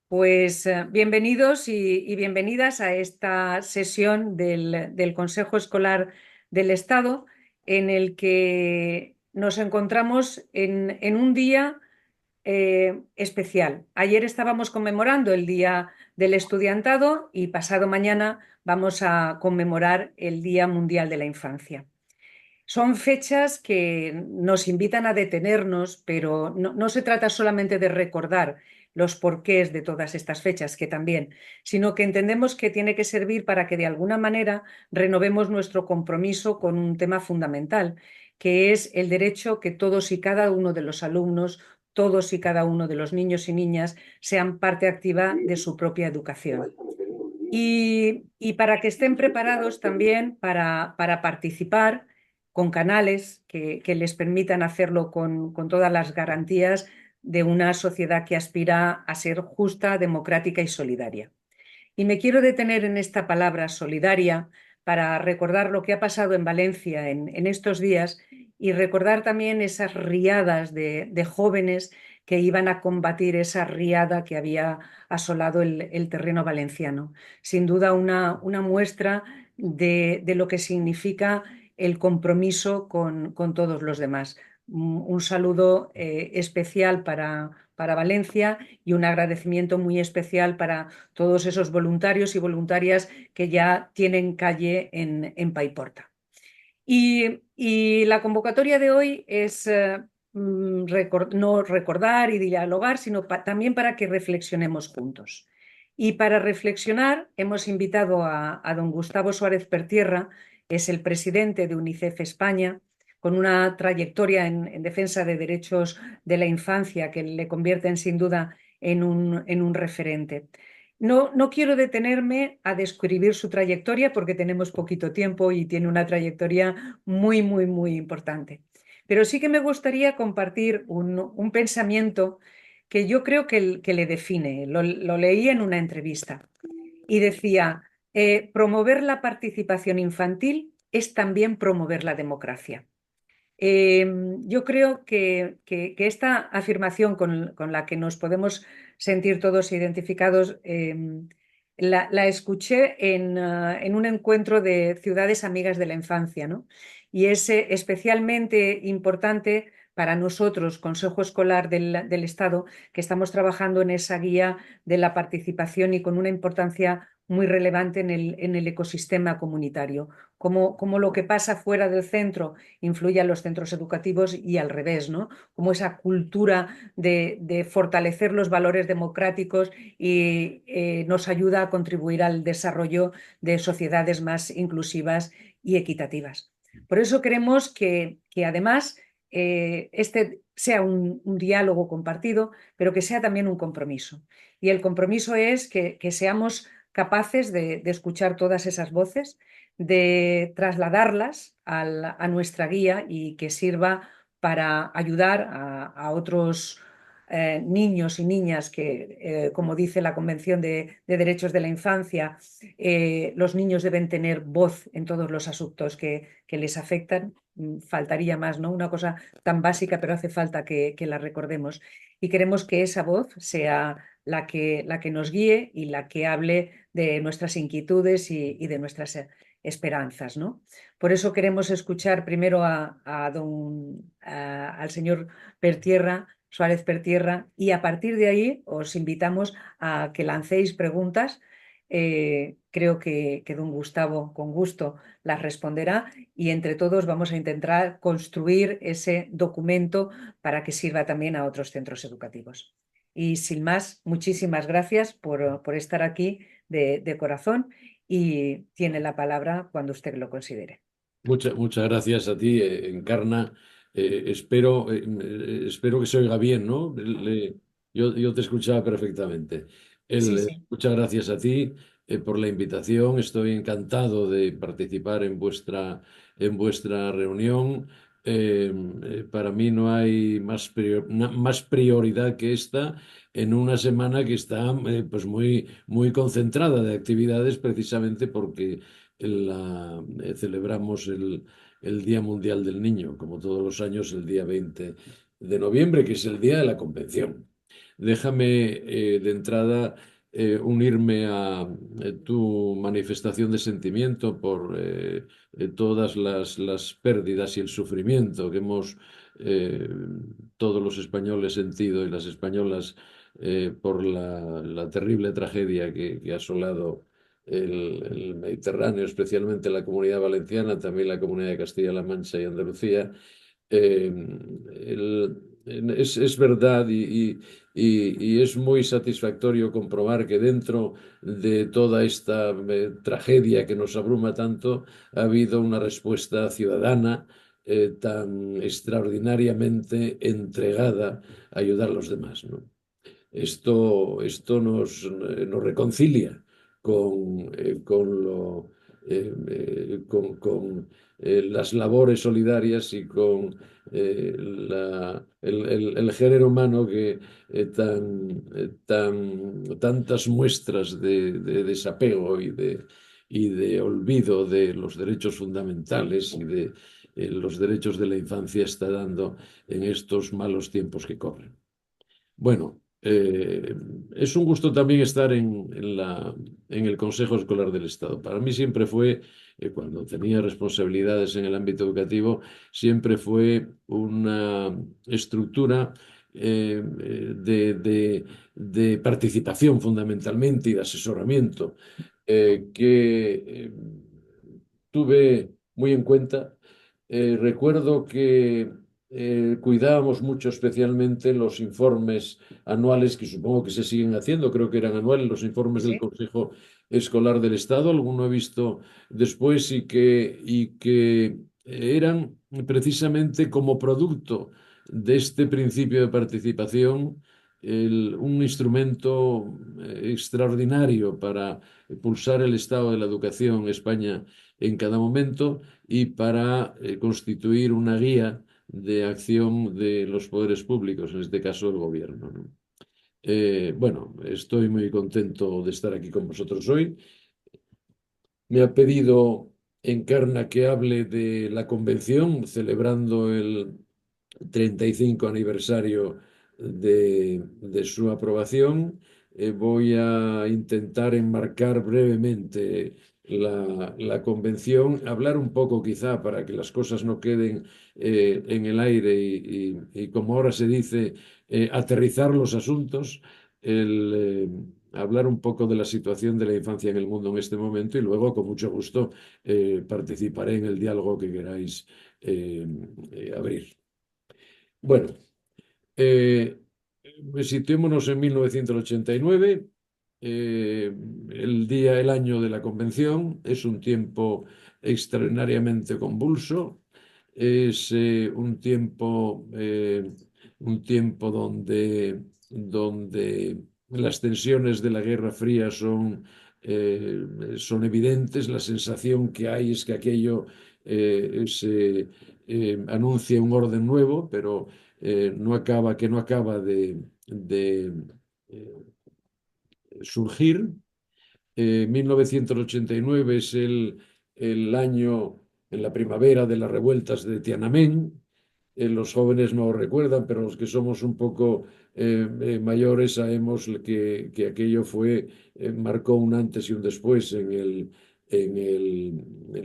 Pues bienvenidos y bienvenidas a esta sesión del Consejo Escolar del Estado, en el que nos encontramos en un día especial. Ayer estábamos conmemorando el Día del Estudiantado y pasado mañana vamos a conmemorar el Día Mundial de la Infancia. Son fechas que nos invitan a detenernos, pero no se trata solamente de recordar los porqués de todas estas fechas, que también, sino que entendemos que tiene que servir para que de alguna manera renovemos nuestro compromiso con un tema fundamental, que es el derecho que todos y cada uno de los alumnos, todos y cada uno de los niños y niñas sean parte activa de su propia educación. Y para que estén preparados también para participar con canales que les permitan hacerlo con todas las garantías de una sociedad que aspira a ser justa, democrática y solidaria. Y me quiero detener en esta palabra solidaria para recordar lo que ha pasado en Valencia en estos días y recordar también esas riadas de jóvenes que iban a combatir esa riada que había asolado el terreno valenciano. Sin duda una muestra de lo que significa el compromiso con todos los demás. Un saludo especial para Valencia y un agradecimiento muy especial para todos esos voluntarios y voluntarias que ya tienen calle en Paiporta. Y la convocatoria de hoy es no recordar y dialogar, sino también para que reflexionemos juntos. Y para reflexionar hemos invitado a don Gustavo Suárez Pertierra, que es el presidente de UNICEF España, con una trayectoria en defensa de derechos de la infancia que le convierten sin duda en un referente. No quiero detenerme a describir su trayectoria porque tenemos poquito tiempo y tiene una trayectoria muy, muy, muy importante. Pero sí que me gustaría compartir un pensamiento que yo creo que le define. Lo leí en una entrevista y decía, promover la participación infantil es también promover la democracia. Eh, yo creo que esta afirmación con la que nos podemos sentir todos identificados, la escuché en un encuentro de ciudades amigas de la infancia, ¿no? Y es especialmente importante para nosotros, Consejo Escolar del Estado, que estamos trabajando en esa guía de la participación y con una importancia muy relevante en el ecosistema comunitario. Como lo que pasa fuera del centro influye a los centros educativos y al revés, ¿no? Como esa cultura de fortalecer los valores democráticos y nos ayuda a contribuir al desarrollo de sociedades más inclusivas y equitativas. Por eso queremos que además este sea un diálogo compartido, pero que sea también un compromiso. Y el compromiso es que seamos capaces de escuchar todas esas voces, de trasladarlas a nuestra guía y que sirva para ayudar a otros niños y niñas que, como dice la Convención de Derechos de la Infancia, los niños deben tener voz en todos los asuntos que les afectan. Faltaría más, ¿no? Una cosa tan básica, pero hace falta que la recordemos. Y queremos que esa voz sea la que nos guíe y la que hable de nuestras inquietudes y de nuestras esperanzas, ¿no? Por eso queremos escuchar primero al señor Pertierra, Suárez Pertierra, y a partir de ahí os invitamos a que lancéis preguntas. Creo que don Gustavo con gusto las responderá y entre todos vamos a intentar construir ese documento para que sirva también a otros centros educativos. Y sin más, muchísimas gracias por estar aquí de corazón y tiene la palabra cuando usted lo considere. Muchas gracias a ti, Encarna. Espero que se oiga bien, ¿no? Yo te escuchaba perfectamente. Sí, sí. Muchas gracias a ti por la invitación. Estoy encantado de participar en vuestra reunión. Para mí no hay más prioridad que esta en una semana que está pues muy concentrada de actividades precisamente porque celebramos el Día Mundial del Niño, como todos los años, el día 20 de noviembre, que es el día de la Convención. déjame de entrada unirme a tu manifestación de sentimiento por todas las pérdidas y el sufrimiento que hemos eh, todos los españoles sentido y las españolas por la terrible tragedia que ha asolado el Mediterráneo, especialmente la Comunidad Valenciana, también la Comunidad de Castilla-La Mancha y Andalucía. Eh, el- es verdad y es muy satisfactorio comprobar que dentro de toda esta tragedia que nos abruma tanto, ha habido una respuesta ciudadana tan extraordinariamente entregada a ayudar a los demás, ¿no? Esto nos reconcilia con las labores solidarias y con el género humano que tantas muestras de desapego y de olvido de los derechos fundamentales y de los derechos de la infancia está dando en estos malos tiempos que corren. Bueno, es un gusto también estar en el Consejo Escolar del Estado. Para mí siempre fue, cuando tenía responsabilidades en el ámbito educativo, siempre fue una estructura de participación fundamentalmente y de asesoramiento que tuve muy en cuenta. Recuerdo que cuidábamos mucho especialmente los informes anuales, que supongo que se siguen haciendo, creo que eran anuales, los informes del Sí, Consejo Escolar del Estado, alguno he visto después y que eran precisamente como producto de este principio de participación un instrumento extraordinario para pulsar el estado de la educación en España en cada momento y para constituir una guía de acción de los poderes públicos, en este caso el gobierno, ¿no? Bueno, estoy muy contento de estar aquí con vosotros hoy. Me ha pedido Encarna que hable de la convención, celebrando el 35 aniversario de su aprobación. Voy a intentar enmarcar brevemente la convención, hablar un poco quizá para que las cosas no queden en el aire y como ahora se dice, aterrizar los asuntos. Hablar un poco de la situación de la infancia en el mundo en este momento y luego, con mucho gusto, participaré en el diálogo que queráis abrir. Bueno, eh, situémonos en 1989, el año de la convención. Es un tiempo extraordinariamente convulso, es un tiempo donde las tensiones de la Guerra Fría son evidentes. La sensación que hay es que aquello se anuncia un orden nuevo, pero que no acaba de surgir. 1989 es el año, en la primavera de las revueltas de Tiananmen. Los jóvenes no lo recuerdan, pero los que somos un poco mayores sabemos que aquello marcó un antes y un después en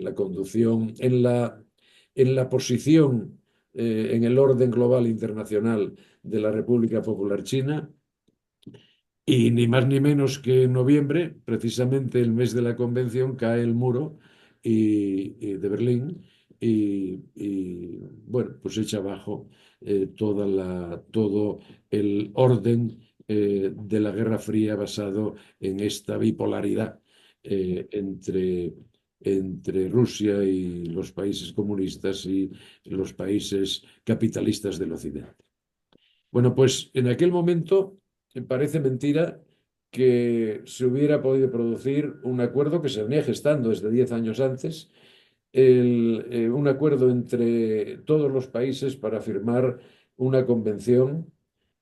la conducción, en la posición, en el orden global internacional de la República Popular China. Y ni más ni menos que en noviembre, precisamente el mes de la convención, cae el muro de Berlín bueno, pues echa abajo todo el orden de la Guerra Fría basado en esta bipolaridad entre Rusia y los países comunistas y los países capitalistas del Occidente. Bueno, pues en aquel momento parece mentira que se hubiera podido producir un acuerdo que se venía gestando desde 10 años antes, un acuerdo entre todos los países para firmar una convención,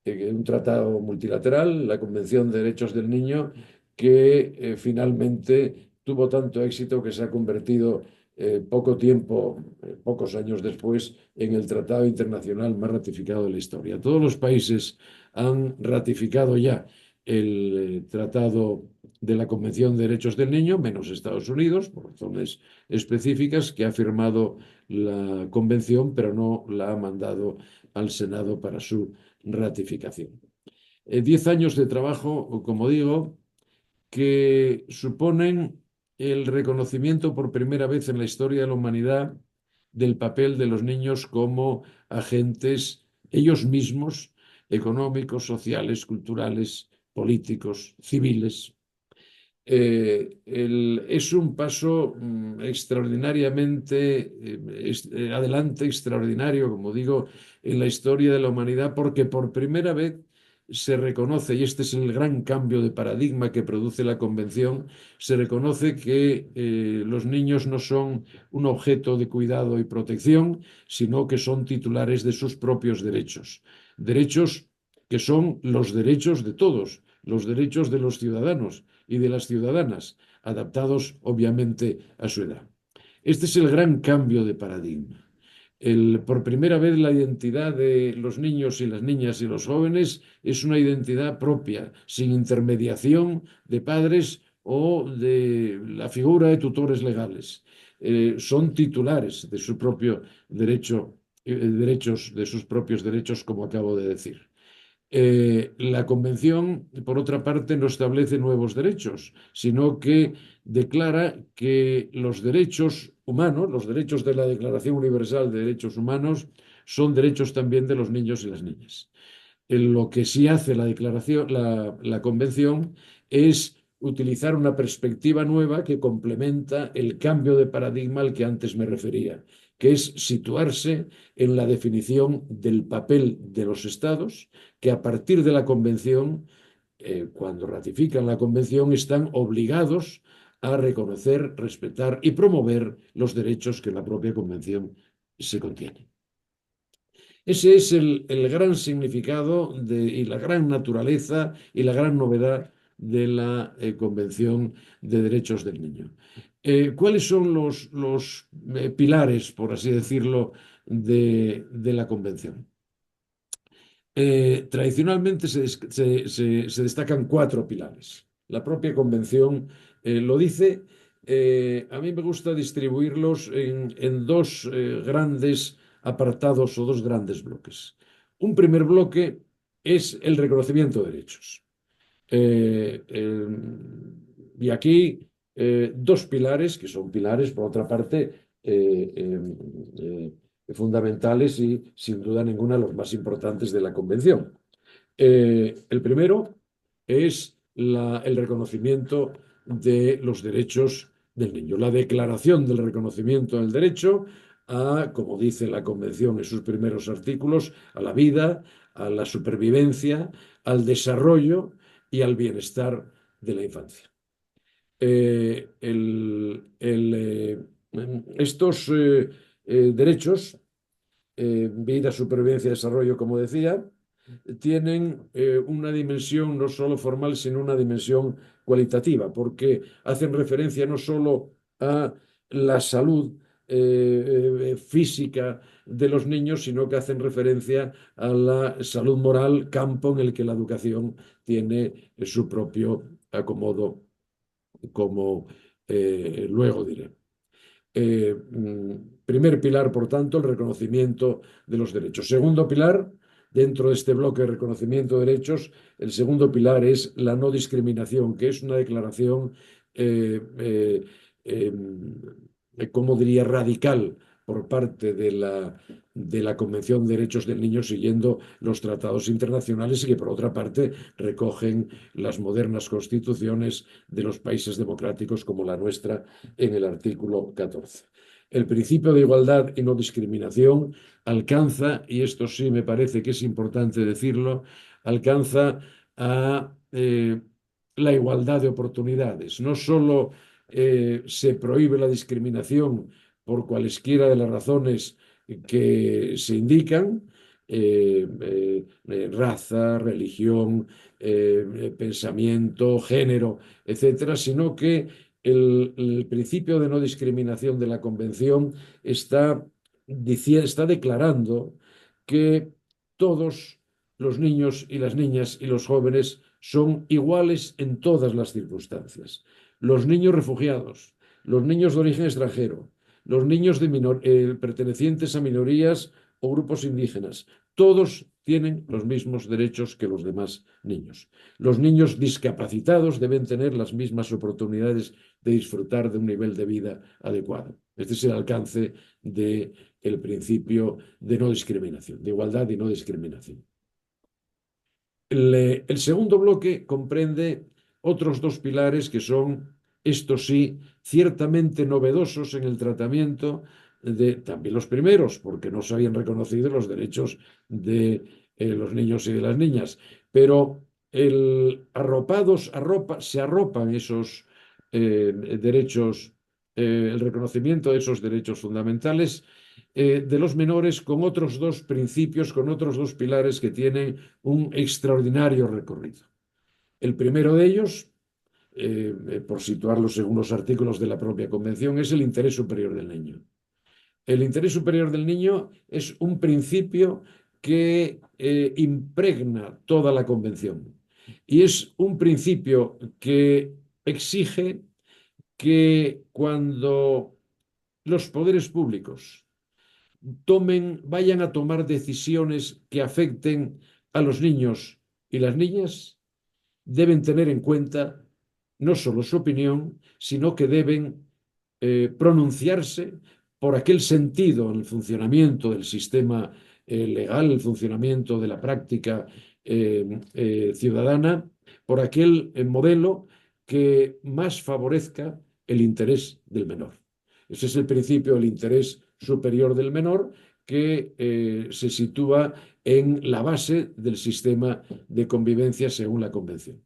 un tratado multilateral, la Convención de Derechos del Niño, que finalmente tuvo tanto éxito que se ha convertido poco tiempo, pocos años después, en el tratado internacional más ratificado de la historia. Todos los países han ratificado ya el Tratado de la Convención de Derechos del Niño, menos Estados Unidos, por razones específicas, que ha firmado la convención, pero no la ha mandado al Senado para su ratificación. 10 años de trabajo, como digo, que suponen el reconocimiento por primera vez en la historia de la humanidad del papel de los niños como agentes ellos mismos, económicos, sociales, culturales, políticos, civiles. Es un paso extraordinariamente adelante, extraordinario, como digo, en la historia de la humanidad, porque por primera vez se reconoce, y este es el gran cambio de paradigma que produce la Convención, se reconoce que los niños no son un objeto de cuidado y protección, sino que son titulares de sus propios derechos. Derechos que son los derechos de todos, los derechos de los ciudadanos y de las ciudadanas, adaptados obviamente a su edad. Este es el gran cambio de paradigma. Por primera vez la identidad de los niños y las niñas y los jóvenes es una identidad propia, sin intermediación de padres o de la figura de tutores legales. Son titulares de su propio derecho, derechos, de sus propios derechos, como acabo de decir. La Convención, por otra parte, no establece nuevos derechos, sino que declara que los derechos humanos, los derechos de la Declaración Universal de Derechos Humanos, son derechos también de los niños y las niñas. Lo que sí hace la declaración, la Convención, es utilizar una perspectiva nueva que complementa el cambio de paradigma al que antes me refería, que es situarse en la definición del papel de los estados, que a partir de la Convención, cuando ratifican la Convención, están obligados a reconocer, respetar y promover los derechos que en la propia Convención se contienen. Ese es el gran significado y la gran naturaleza y la gran novedad de la Convención de Derechos del Niño. ¿Cuáles son los pilares, por así decirlo, de la Convención? Tradicionalmente se destacan cuatro pilares. La propia Convención lo dice. A mí me gusta distribuirlos en dos grandes apartados o dos grandes bloques. Un primer bloque es el reconocimiento de derechos. Eh, eh, y aquí dos pilares, que son pilares, por otra parte, fundamentales y sin duda ninguna los más importantes de la Convención. El primero es el reconocimiento de los derechos del niño, la declaración del reconocimiento del derecho a, como dice la Convención en sus primeros artículos, a la vida, a la supervivencia, al desarrollo y al bienestar de la infancia. Eh, el- el, eh, estos derechos, vida, supervivencia y desarrollo, como decía, tienen una dimensión no solo formal, sino una dimensión cualitativa, porque hacen referencia no solo a la salud física de los niños, sino que hacen referencia a la salud moral, campo en el que la educación tiene su propio acomodo, como luego diré. Primer pilar, por tanto, el reconocimiento de los derechos. Segundo pilar, dentro de este bloque de reconocimiento de derechos, el segundo pilar es la no discriminación, que es una declaración, eh, eh, como diría, radical por parte de la Convención de Derechos del Niño, siguiendo los tratados internacionales y que, por otra parte, recogen las modernas constituciones de los países democráticos como la nuestra en el artículo 14. El principio de igualdad y no discriminación alcanza, y esto sí me parece que es importante decirlo, alcanza a la igualdad de oportunidades. No solo se prohíbe la discriminación por cualesquiera de las razones que se indican, raza, religión, pensamiento, género, etcétera, sino que el principio de no discriminación de la Convención está declarando que todos los niños y las niñas y los jóvenes son iguales en todas las circunstancias. Los niños refugiados, los niños de origen extranjero, los niños pertenecientes a minorías o grupos indígenas, todos tienen los mismos derechos que los demás niños. Los niños discapacitados deben tener las mismas oportunidades de disfrutar de un nivel de vida adecuado. Este es el alcance del principio de no discriminación, de igualdad y no discriminación. El segundo bloque comprende otros dos pilares que son, estos sí, ciertamente novedosos en el tratamiento de también los primeros, porque no se habían reconocido los derechos de los niños y de las niñas, pero se arropan esos derechos, el reconocimiento de esos derechos fundamentales de los menores con otros dos principios, con otros dos pilares que tienen un extraordinario recorrido. El primero de ellos, por situarlo según los artículos de la propia Convención, es el interés superior del niño. El interés superior del niño es un principio que impregna toda la Convención y es un principio que exige que cuando los poderes públicos vayan a tomar decisiones que afecten a los niños y las niñas, deben tener en cuenta no solo su opinión, sino que deben pronunciarse por aquel sentido en el funcionamiento del sistema legal, el funcionamiento de la práctica ciudadana, por aquel modelo que más favorezca el interés del menor. Ese es el principio del interés superior del menor que se sitúa en la base del sistema de convivencia según la Convención.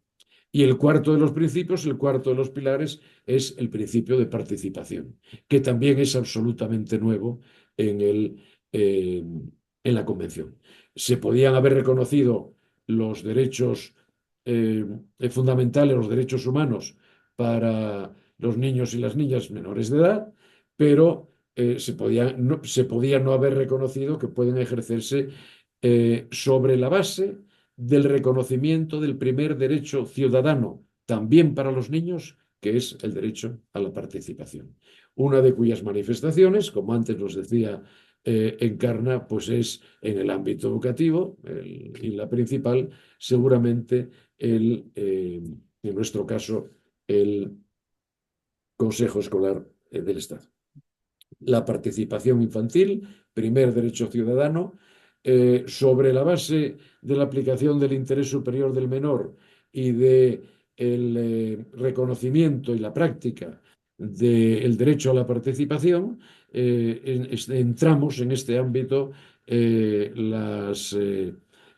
Y el cuarto de los principios, el cuarto de los pilares, es el principio de participación, que también es absolutamente nuevo en la Convención. Se podían haber reconocido los derechos fundamentales, los derechos humanos para los niños y las niñas menores de edad, pero se podía no haber reconocido que pueden ejercerse sobre la base del reconocimiento del primer derecho ciudadano, también para los niños, que es el derecho a la participación. Una de cuyas manifestaciones, como antes nos decía Encarna, pues es en el ámbito educativo y la principal, seguramente, en nuestro caso, el Consejo Escolar del Estado. La participación infantil, primer derecho ciudadano, sobre la base de la aplicación del interés superior del menor y del reconocimiento y la práctica del derecho a la participación, entramos en este ámbito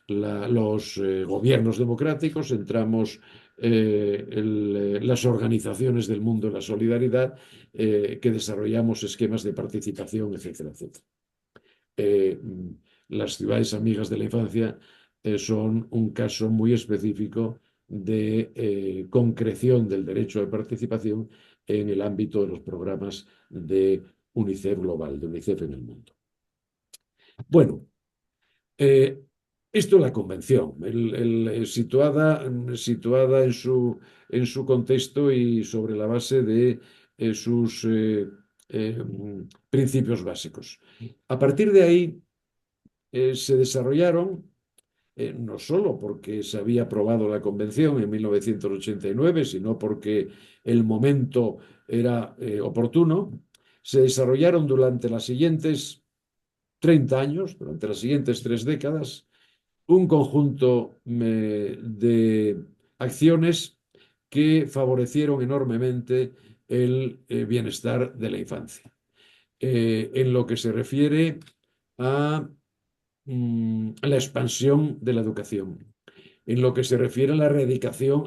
los gobiernos democráticos, entramos las organizaciones del mundo de la solidaridad que desarrollamos esquemas de participación, etcétera, etcétera. Las ciudades amigas de la infancia son un caso muy específico de concreción del derecho de participación en el ámbito de los programas de UNICEF global, de UNICEF en el mundo. Bueno, esto es la convención, situada en su contexto y sobre la base de sus principios básicos. A partir de ahí se desarrollaron, no solo porque se había aprobado la convención en 1989, sino porque el momento era oportuno, se desarrollaron durante las siguientes 30 años, durante las siguientes 3 décadas, un conjunto de acciones que favorecieron enormemente el bienestar de la infancia. En lo que se refiere a la expansión de la educación, en lo que se refiere a la erradicación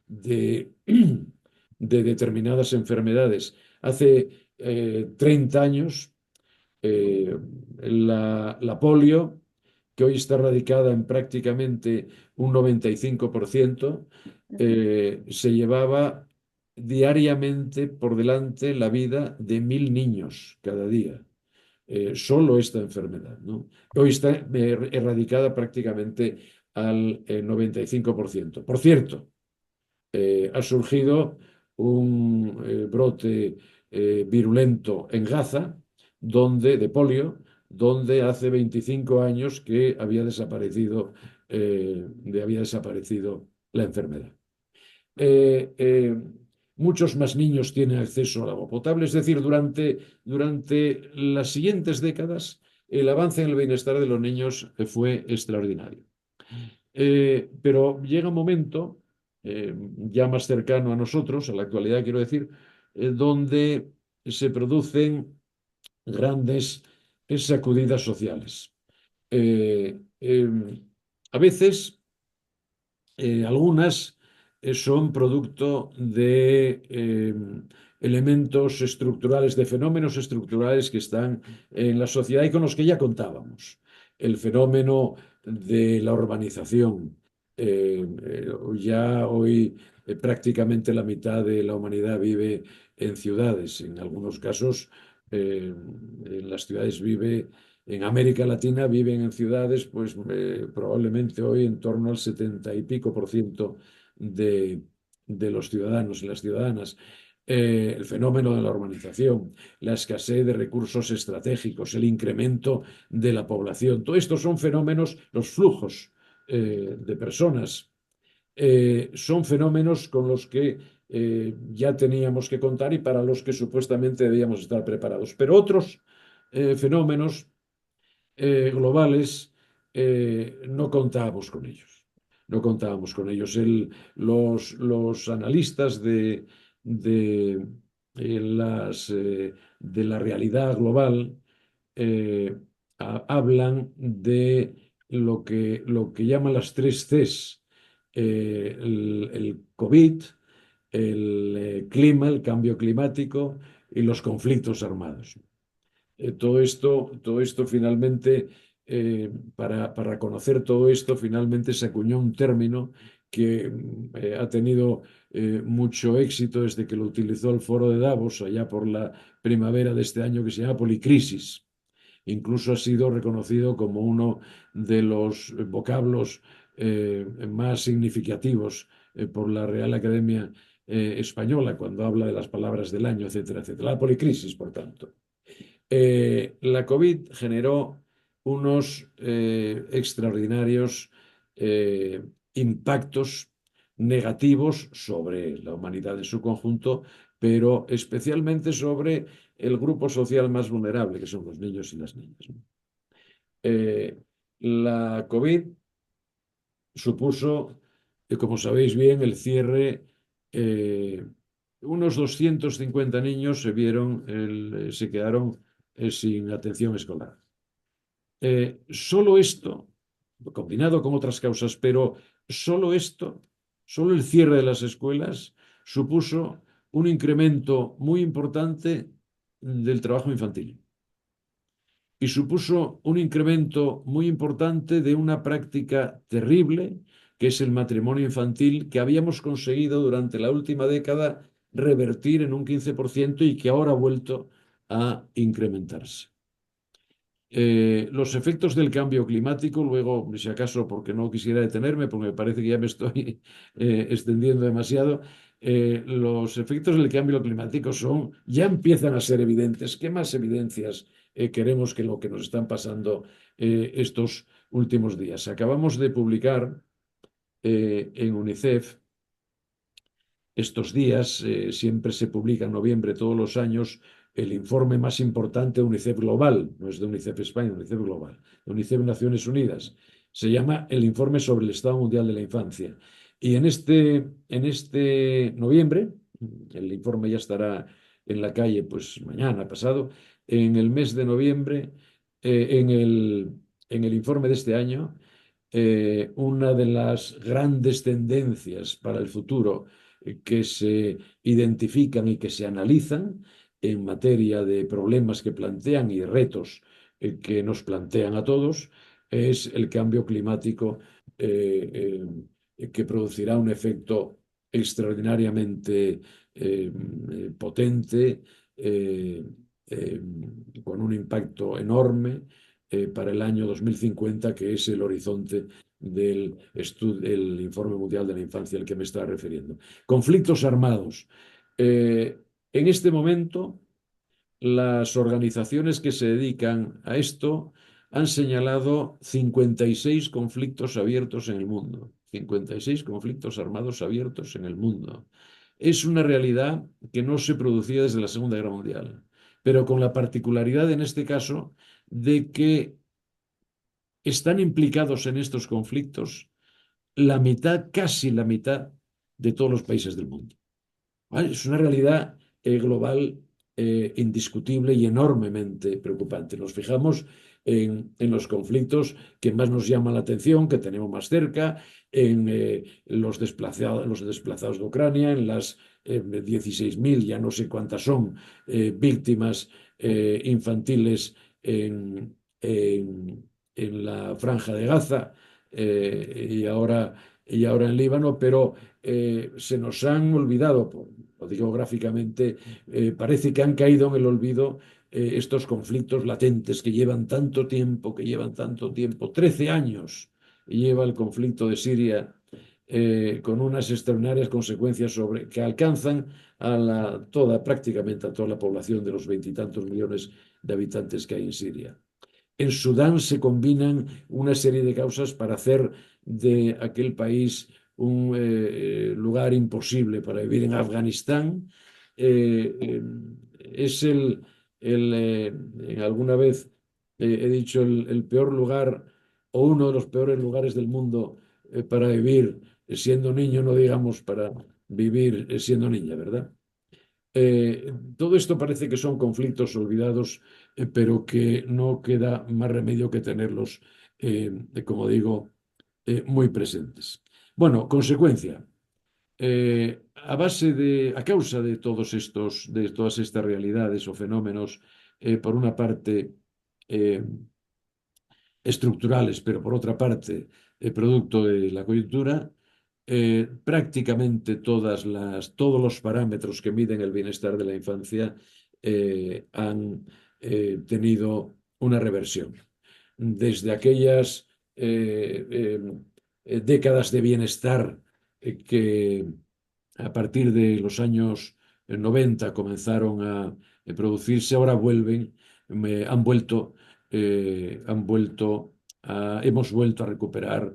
de, de determinadas enfermedades. Hace 30 años, la polio, que hoy está radicada en prácticamente un 95%, se llevaba diariamente por delante la vida de 1.000 niños cada día. Solo esta enfermedad, ¿no? Hoy está erradicada prácticamente al 95%. Por cierto, ha surgido un brote virulento en Gaza, de polio, donde hace 25 años que había desaparecido la enfermedad. Eh, eh, Muchos más niños tienen acceso al agua potable, es decir, durante las siguientes décadas el avance en el bienestar de los niños fue extraordinario. Pero llega un momento, ya más cercano a nosotros, a la actualidad quiero decir, donde se producen grandes sacudidas sociales. Eh, eh, a veces algunas son producto de elementos estructurales, de fenómenos estructurales que están en la sociedad y con los que ya contábamos. El fenómeno de la urbanización. Ya hoy prácticamente la mitad de la humanidad vive en ciudades. En algunos casos, en las ciudades en América Latina viven en ciudades, pues probablemente hoy en torno al 70 y pico % de los ciudadanos y las ciudadanas. El fenómeno de la urbanización, la escasez de recursos estratégicos, el incremento de la población. Todo esto son fenómenos, los flujos de personas, son fenómenos con los que ya teníamos que contar y para los que supuestamente debíamos estar preparados. Pero otros fenómenos globales, no contábamos con ellos. No contábamos con ellos. Los analistas de, de la realidad global eh, hablan de lo que llaman las tres Cs. El COVID, el clima, el cambio climático y los conflictos armados. Todo esto finalmente, para conocer todo esto, finalmente se acuñó un término que ha tenido mucho éxito desde que lo utilizó el Foro de Davos, allá por la primavera de este año, que se llama policrisis. Incluso ha sido reconocido como uno de los vocablos más significativos por la Real Academia Española, cuando habla de las palabras del año, etcétera, etcétera. La policrisis, por tanto. La COVID generó unos extraordinarios impactos negativos sobre la humanidad en su conjunto, pero especialmente sobre el grupo social más vulnerable, que son los niños y las niñas, ¿no? La COVID supuso, como sabéis bien, el cierre. eh, Unos 250 niños se quedaron sin atención escolar. Solo esto, combinado con otras causas, pero solo esto, solo el cierre de las escuelas, supuso un incremento muy importante del trabajo infantil y supuso un incremento muy importante de una práctica terrible, que es el matrimonio infantil, que habíamos conseguido durante la última década revertir en un 15% y que ahora ha vuelto a incrementarse. Los efectos del cambio climático, luego, si acaso, porque no quisiera detenerme, porque me parece que ya me estoy extendiendo demasiado, los efectos del cambio climático ya empiezan a ser evidentes. ¿Qué más evidencias queremos que lo que nos están pasando estos últimos días? Acabamos de publicar en UNICEF estos días, siempre se publica en noviembre todos los años el informe más importante de UNICEF Global, no es de UNICEF España, UNICEF Global, de UNICEF Naciones Unidas. Se llama el Informe sobre el Estado Mundial de la Infancia. Y en este noviembre, el informe ya estará en la calle pues mañana, pasado, en el mes de noviembre, en el informe de este año, una de las grandes tendencias para el futuro que se identifican y que se analizan en materia de problemas que plantean y retos que nos plantean a todos es el cambio climático, que producirá un efecto extraordinariamente potente, eh, con un impacto enorme para el año 2050, que es el horizonte del Informe Mundial de la Infancia al que me estaba refiriendo. Conflictos armados. En este momento, las organizaciones que se dedican a esto han señalado 56 conflictos abiertos en el mundo, 56 conflictos armados abiertos en el mundo. Es una realidad que no se producía desde la Segunda Guerra Mundial, pero con la particularidad en este caso de que están implicados en estos conflictos la mitad, casi la mitad de todos los países del mundo. ¿Vale? Es una realidad global indiscutible y enormemente preocupante. Nos fijamos en los conflictos que más nos llaman la atención, que tenemos más cerca, en los desplazados de Ucrania, en las 16.000, ya no sé cuántas son, víctimas infantiles en la Franja de Gaza y ahora en Líbano, pero se nos han olvidado, lo digo gráficamente, parece que han caído en el olvido estos conflictos latentes que llevan tanto tiempo, 13 años lleva el conflicto de Siria, con unas extraordinarias consecuencias que alcanzan prácticamente a toda la población de los veintitantos millones de habitantes que hay en Siria. En Sudán se combinan una serie de causas para hacer de aquel país un lugar imposible para vivir. En Afganistán es alguna vez he dicho el peor lugar o uno de los peores lugares del mundo para vivir siendo niño, no digamos para vivir siendo niña, ¿verdad? Todo esto parece que son conflictos olvidados, pero que no queda más remedio que tenerlos, como digo, muy presentes. Bueno, consecuencia. A causa de de todas estas realidades o fenómenos, por una parte estructurales, pero por otra parte, producto de la coyuntura, prácticamente todos los parámetros que miden el bienestar de la infancia han tenido una reversión. Desde aquellas décadas de bienestar que a partir de los años 90 comenzaron a producirse, ahora hemos vuelto a recuperar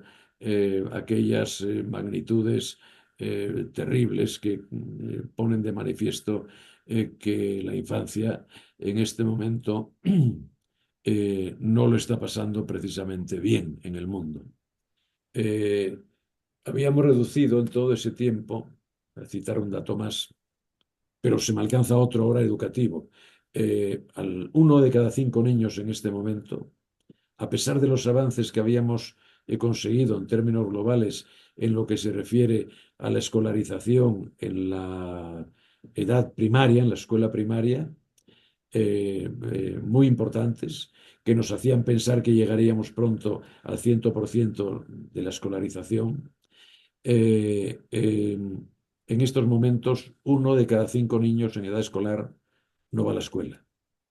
aquellas magnitudes terribles que ponen de manifiesto que la infancia en este momento no lo está pasando precisamente bien en el mundo. Habíamos reducido en todo ese tiempo, a citar un dato más, pero se me alcanza otro ahora educativo, al 1 de cada 5 niños en este momento, a pesar de los avances que habíamos conseguido en términos globales en lo que se refiere a la escolarización en la edad primaria, en la escuela primaria, muy importantes, que nos hacían pensar que llegaríamos pronto al 100% de la escolarización. En estos momentos, 1 de cada 5 niños en edad escolar no va a la escuela.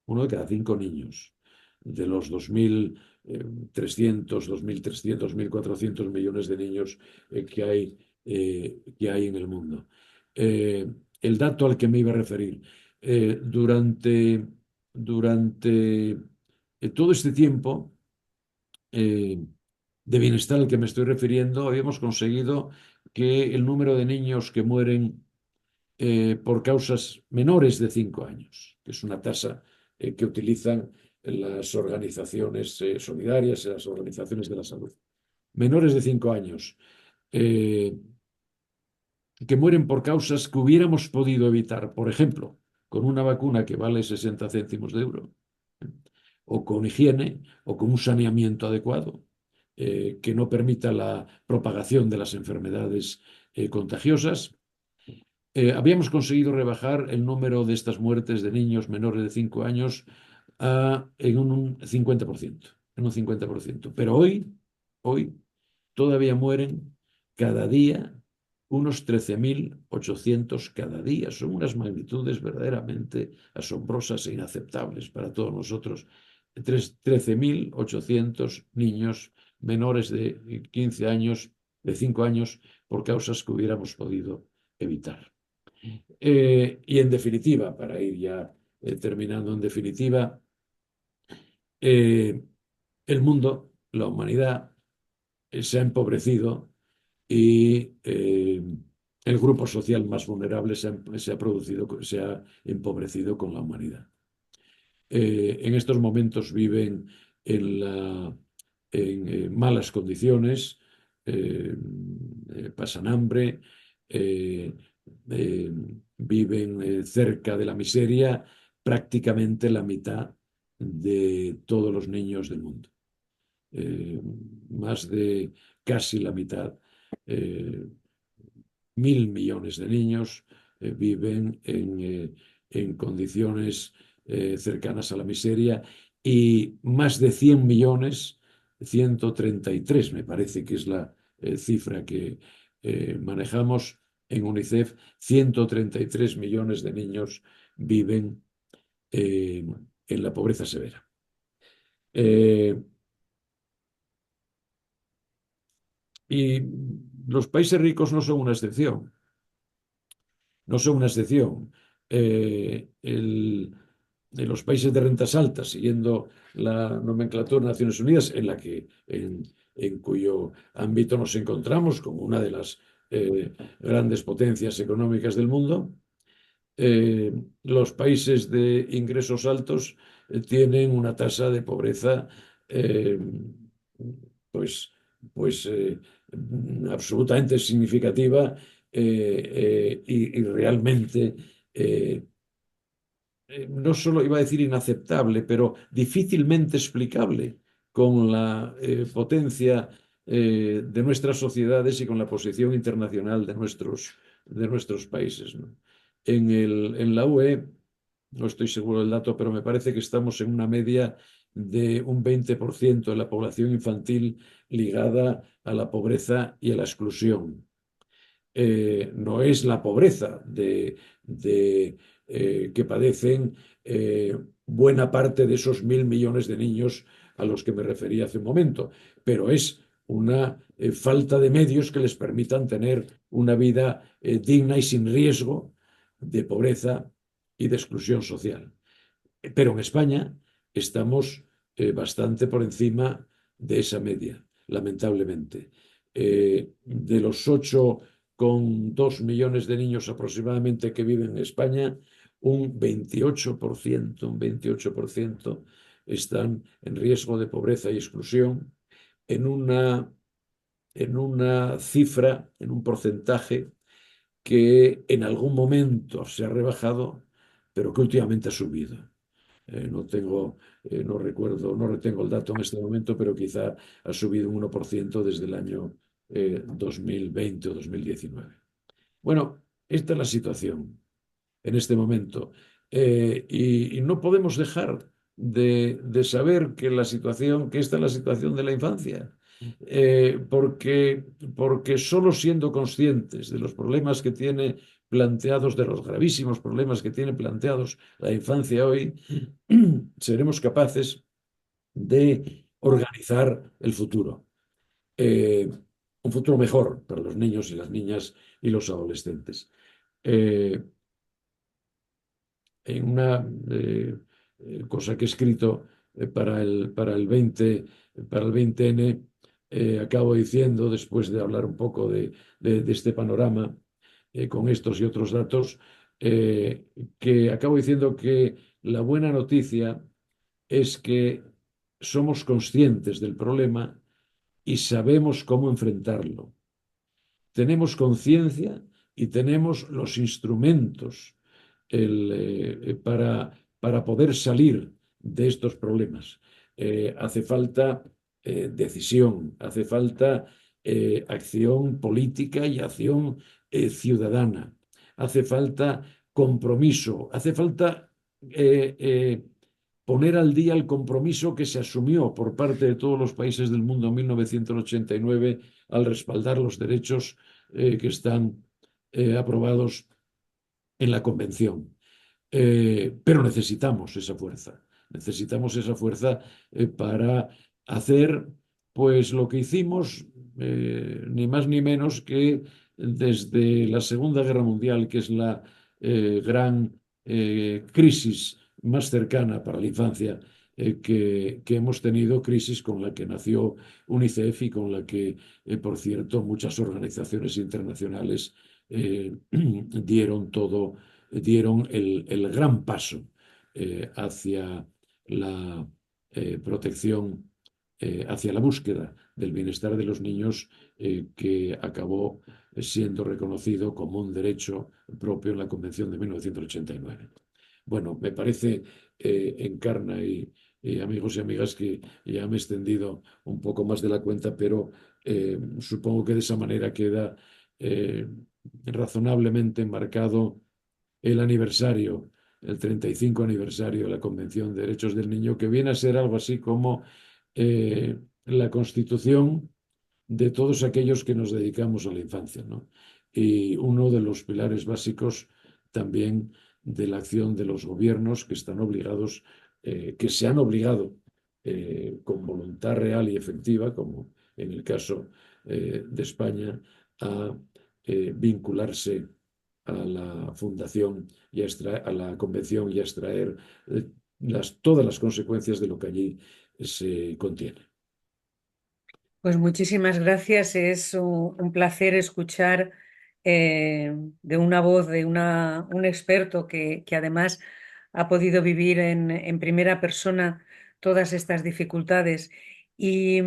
1 de cada 5 niños de los 2.300, 2.400 millones de niños que hay en el mundo. El dato al que me iba a referir, durante todo este tiempo de bienestar al que me estoy refiriendo, habíamos conseguido que el número de niños que mueren por causas menores de 5 años, que es una tasa que utilizan las organizaciones solidarias y las organizaciones de la salud. Menores de 5 años que mueren por causas que hubiéramos podido evitar, por ejemplo, con una vacuna que vale 60 céntimos de euro, o con higiene, o con un saneamiento adecuado, que no permita la propagación de las enfermedades contagiosas. Habíamos conseguido rebajar el número de estas muertes de niños menores de 5 años en un 50%, en un 50%. Pero hoy todavía mueren cada día unos 13.800 cada día. Son unas magnitudes verdaderamente asombrosas e inaceptables para todos nosotros. 13.800 niños menores de 15 años, de 5 años, por causas que hubiéramos podido evitar. Y en definitiva, para ir ya terminando en definitiva, el mundo, la humanidad, se ha empobrecido y el grupo social más vulnerable se ha empobrecido con la humanidad. En estos momentos viven en malas condiciones, pasan hambre, eh, eh, viven cerca de la miseria prácticamente la mitad de todos los niños del mundo. Más de casi la mitad, 1.000 millones de niños viven en condiciones cercanas a la miseria y más de 100 millones, 133 me parece que es la cifra que manejamos en UNICEF, 133 millones de niños viven en la pobreza severa. Y los países ricos no son una excepción, no son una excepción. En los países de rentas altas, siguiendo la nomenclatura de Naciones Unidas, en cuyo ámbito nos encontramos como una de las grandes potencias económicas del mundo, los países de ingresos altos tienen una tasa de pobreza eh, pues, pues absolutamente significativa y realmente no solo iba a decir inaceptable, pero difícilmente explicable con la potencia de nuestras sociedades y con la posición internacional de nuestros países, ¿no? En la UE, no estoy seguro del dato, pero me parece que estamos en una media de un 20% de la población infantil ligada a la pobreza y a la exclusión. No es la pobreza que padecen buena parte de esos 1.000 millones de niños a los que me refería hace un momento, pero es una falta de medios que les permitan tener una vida digna y sin riesgo de pobreza y de exclusión social. Pero en España estamos bastante por encima de esa media, lamentablemente. De los 8,2 millones de niños aproximadamente que viven en España, un 28% están en riesgo de pobreza y exclusión, en una cifra, en un porcentaje que en algún momento se ha rebajado, pero que últimamente ha subido. No recuerdo, no retengo el dato en este momento, pero quizá ha subido un 1% desde el año 2020 o 2019. Bueno, esta es la situación en este momento. Y no podemos dejar de saber que esta es la situación de la infancia. Porque solo siendo conscientes de los problemas que tiene planteados, de los gravísimos problemas que tiene planteados la infancia hoy, seremos capaces de organizar el futuro. Un futuro mejor para los niños y las niñas y los adolescentes. En una cosa que he escrito para el 20N, acabo diciendo, después de hablar un poco de este panorama con estos y otros datos, que acabo diciendo que la buena noticia es que somos conscientes del problema y sabemos cómo enfrentarlo. Tenemos conciencia y tenemos los instrumentos para poder salir de estos problemas. Hace falta decisión, hace falta acción política y acción ciudadana, hace falta compromiso, hace falta poner al día el compromiso que se asumió por parte de todos los países del mundo en 1989 al respaldar los derechos que están aprobados en la Convención. Pero necesitamos esa fuerza para hacer pues lo que hicimos, ni más ni menos que desde la Segunda Guerra Mundial, que es la gran crisis más cercana para la infancia que hemos tenido, crisis con la que nació UNICEF y con la que, por cierto, muchas organizaciones internacionales dieron el gran paso hacia la protección, hacia la búsqueda del bienestar de los niños, que acabó siendo reconocido como un derecho propio en la Convención de 1989. Bueno, me parece, Encarna y amigos y amigas, que ya me he extendido un poco más de la cuenta, pero supongo que de esa manera queda razonablemente marcado el aniversario, el 35 aniversario de la Convención de Derechos del Niño, que viene a ser algo así como la constitución de todos aquellos que nos dedicamos a la infancia, ¿no? Y uno de los pilares básicos también de la acción de los gobiernos que están obligados, que se han obligado con voluntad real y efectiva, como en el caso de España, a vincularse a la fundación y a la convención y a extraer todas las consecuencias de lo que allí se contiene. Pues muchísimas gracias. Es un placer escuchar de una voz de un experto que además ha podido vivir en primera persona todas estas dificultades. Y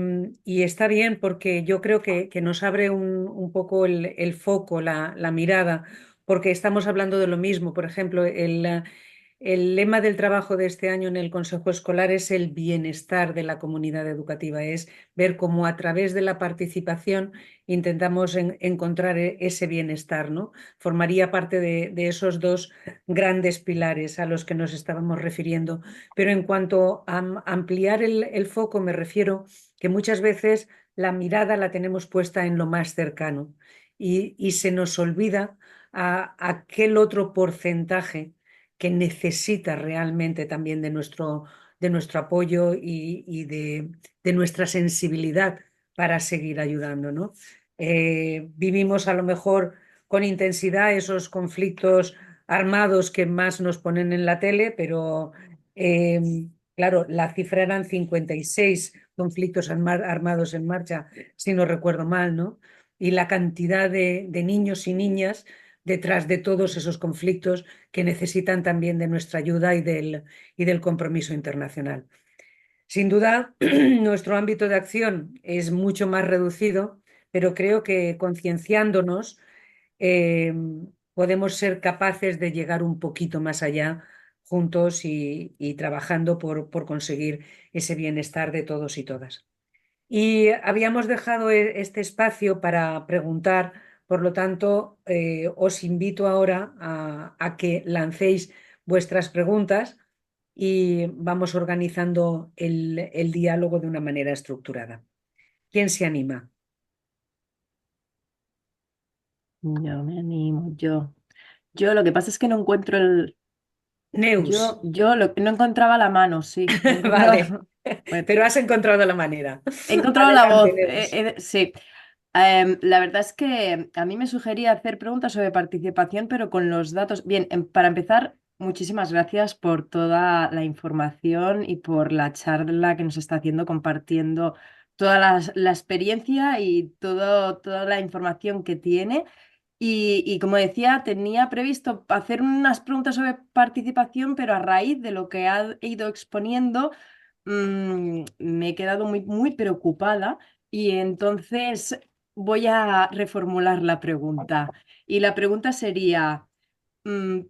está bien porque yo creo que nos abre un poco el foco, la mirada, porque estamos hablando de lo mismo. Por ejemplo, el lema del trabajo de este año en el Consejo Escolar es el bienestar de la comunidad educativa, es ver cómo a través de la participación intentamos encontrar ese bienestar, ¿no? Formaría parte de esos dos grandes pilares a los que nos estábamos refiriendo. Pero en cuanto a ampliar el foco, me refiero que muchas veces la mirada la tenemos puesta en lo más cercano y se nos olvida a aquel otro porcentaje que necesita realmente también de nuestro apoyo y de nuestra sensibilidad para seguir ayudando, ¿no? Vivimos a lo mejor con intensidad esos conflictos armados que más nos ponen en la tele, pero claro, la cifra eran 56 conflictos armados en marcha, si no recuerdo mal, ¿no? Y la cantidad de niños y niñas detrás de todos esos conflictos que necesitan también de nuestra ayuda y del compromiso internacional. Sin duda, nuestro ámbito de acción es mucho más reducido, pero creo que concienciándonos eh, podemos ser capaces de llegar un poquito más allá juntos y trabajando por conseguir ese bienestar de todos y todas. Y habíamos dejado este espacio para preguntar, por lo tanto, os invito ahora a que lancéis vuestras preguntas y vamos organizando el diálogo de una manera estructurada. ¿Quién se anima? Yo me animo, yo. Yo lo que pasa es que no encuentro el. Neus. No encontraba la mano, sí. No Vale, encontraba. Pues, pero has encontrado la manera. he encontrado la Adelante, voz, Neus. sí. La verdad es que a mí me sugería hacer preguntas sobre participación, pero con los datos. Bien, para empezar, muchísimas gracias por toda la información y por la charla que nos está haciendo, compartiendo toda la experiencia y toda la información que tiene. Y como decía, tenía previsto hacer unas preguntas sobre participación, pero a raíz de lo que ha ido exponiendo, me he quedado muy, muy preocupada y entonces voy a reformular la pregunta. Y la pregunta sería, mm,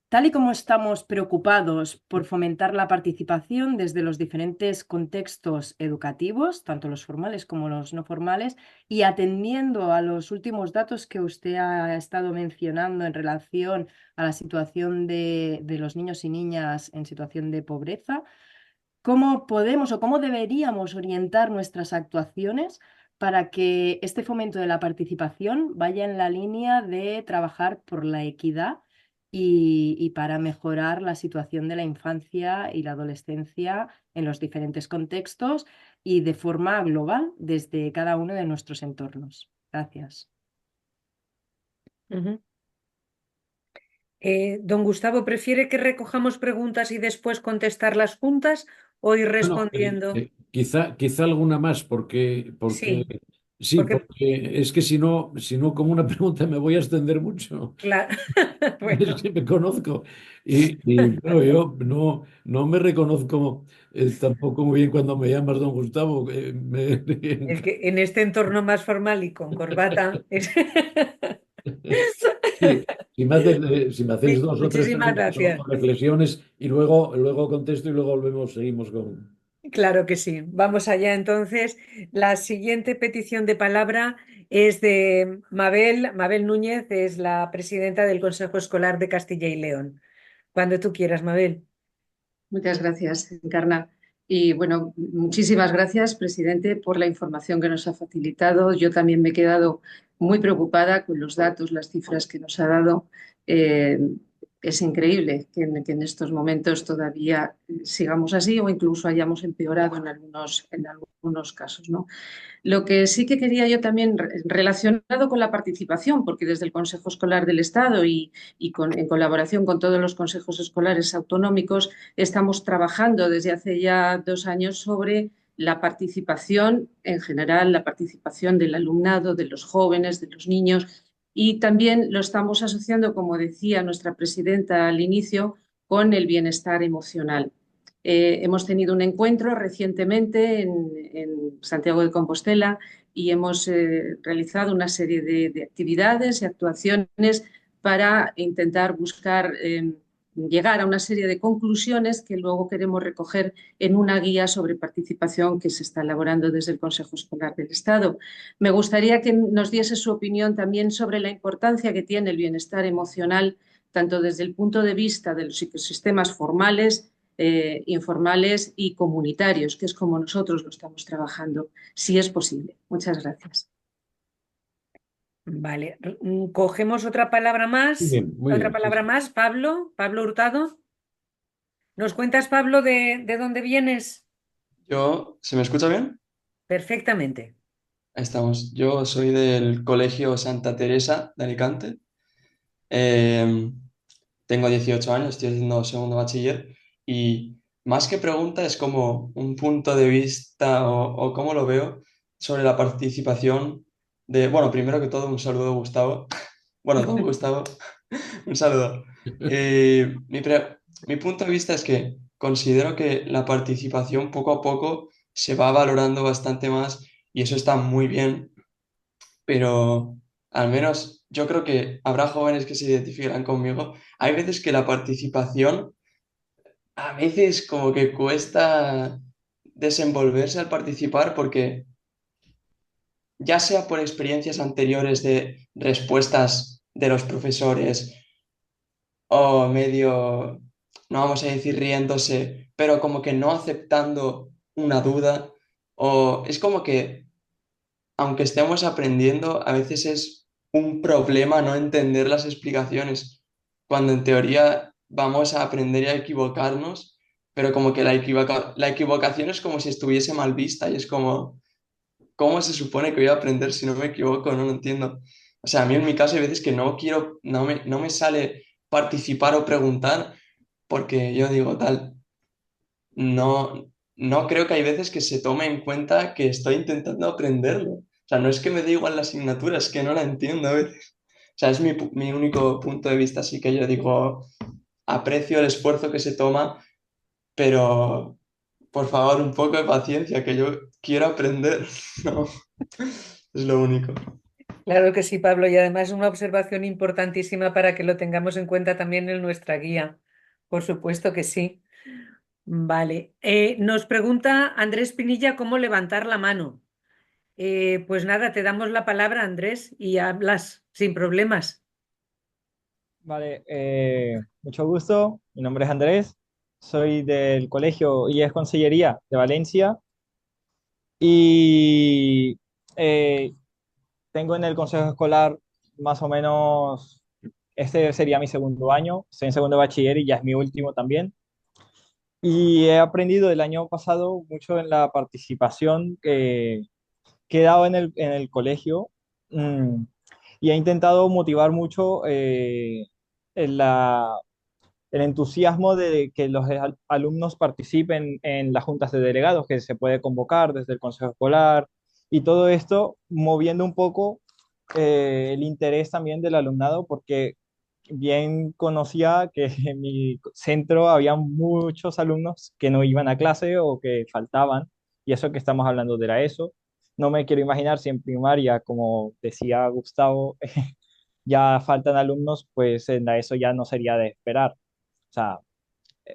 tal y como estamos preocupados por fomentar la participación desde los diferentes contextos educativos, tanto los formales como los no formales, y atendiendo a los últimos datos que usted ha estado mencionando en relación a la situación de los niños y niñas en situación de pobreza, ¿cómo podemos o cómo deberíamos orientar nuestras actuaciones para que este fomento de la participación vaya en la línea de trabajar por la equidad y para mejorar la situación de la infancia y la adolescencia en los diferentes contextos y de forma global desde cada uno de nuestros entornos. Gracias. Ujú. Don Gustavo, ¿prefiere que recojamos preguntas y después contestarlas juntas o ir Bueno, respondiendo? quizá alguna más, porque Sí, sí, porque, porque es que si no, como una pregunta me voy a extender mucho. claro, Es bueno, que me conozco. Pero yo no me reconozco tampoco muy bien cuando me llamas don Gustavo. es que en este entorno más formal y con corbata es... Sí, si me hacéis dos o tres Muchísimas preguntas o gracias. reflexiones y luego contesto y luego seguimos con... Claro que sí. Vamos allá entonces. La siguiente petición de palabra es de Mabel Núñez, es la presidenta del Consejo Escolar de Castilla y León. Cuando tú quieras, Mabel. Muchas gracias, Encarna. Y bueno, muchísimas gracias, presidente, por la información que nos ha facilitado. Yo también me he quedado muy preocupada con los datos, las cifras que nos ha dado. Eh, es increíble que en estos momentos todavía sigamos así o incluso hayamos empeorado en algunos casos, ¿no? Lo que sí que quería yo también, relacionado con la participación, porque desde el Consejo Escolar del Estado en colaboración con todos los consejos escolares autonómicos, estamos trabajando desde hace ya 2 años sobre la participación en general, la participación del alumnado, de los jóvenes, de los niños, y también lo estamos asociando, como decía nuestra presidenta al inicio, con el bienestar emocional. Hemos tenido un encuentro recientemente en Santiago de Compostela y hemos realizado una serie de actividades y actuaciones para intentar buscar llegar a una serie de conclusiones que luego queremos recoger en una guía sobre participación que se está elaborando desde el Consejo Escolar del Estado. Me gustaría que nos diese su opinión también sobre la importancia que tiene el bienestar emocional, tanto desde el punto de vista de los ecosistemas formales, informales y comunitarios, que es como nosotros lo estamos trabajando, si es posible. Muchas gracias. Vale. Cogemos otra palabra Muy más. bien, muy Otra bien. Sí, palabra sí. más. Pablo Hurtado. ¿Nos cuentas, Pablo, de dónde vienes? ¿Se me escucha bien? Perfectamente. Ahí estamos. Yo soy del Colegio Santa Teresa de Alicante. Eh, Tengo 18 años, estoy haciendo segundo bachiller y más que pregunta es como un punto de vista o cómo lo veo sobre la participación bueno, primero que todo un saludo, Gustavo. Bueno, don Gustavo, un saludo. Mi punto de vista es que considero que la participación poco a poco se va valorando bastante más y eso está muy bien, pero al menos yo creo que habrá jóvenes que se identificarán conmigo. Hay veces que la participación, a veces como que cuesta desenvolverse al participar porque ya sea por experiencias anteriores de respuestas de los profesores o medio, no vamos a decir riéndose, pero como que no aceptando una duda, o es como que, aunque estemos aprendiendo, a veces es un problema no entender las explicaciones, cuando en teoría vamos a aprender y a equivocarnos, pero como que la equivocación es como si estuviese mal vista y es como, ¿cómo se supone que voy a aprender si no me equivoco? No lo entiendo. O sea, a mí en mi caso hay veces que no quiero, no me sale participar o preguntar porque yo digo tal, no, no creo que hay veces que se tome en cuenta que estoy intentando aprenderlo. O sea, no es que me dé igual la asignatura, es que no la entiendo a veces. O sea, es mi único punto de vista, así que yo digo, aprecio el esfuerzo que se toma, pero por favor, un poco de paciencia, que yo quiero aprender. No, es lo único. Claro que sí, Pablo, y además es una observación importantísima para que lo tengamos en cuenta también en nuestra guía. Por supuesto que sí. Vale. Nos pregunta Andrés Pinilla cómo levantar la mano. Pues nada, te damos la palabra, Andrés, y hablas sin problemas. Vale, mucho gusto. Mi nombre es Andrés. Soy del colegio IES Consellería de Valencia. Y eh, tengo en el consejo escolar más o menos, este sería mi segundo año, estoy en segundo de bachiller y ya es mi último también. Y he aprendido el año pasado mucho en la participación que he dado en el colegio, mm, y he intentado motivar mucho en el entusiasmo de que los alumnos participen en las juntas de delegados que se puede convocar desde el consejo escolar y todo esto moviendo un poco el interés también del alumnado porque bien conocía que en mi centro había muchos alumnos que no iban a clase o que faltaban y eso que estamos hablando de la ESO. No me quiero imaginar si en primaria, como decía Gustavo, ya faltan alumnos, pues en la ESO ya no sería de esperar. O sea,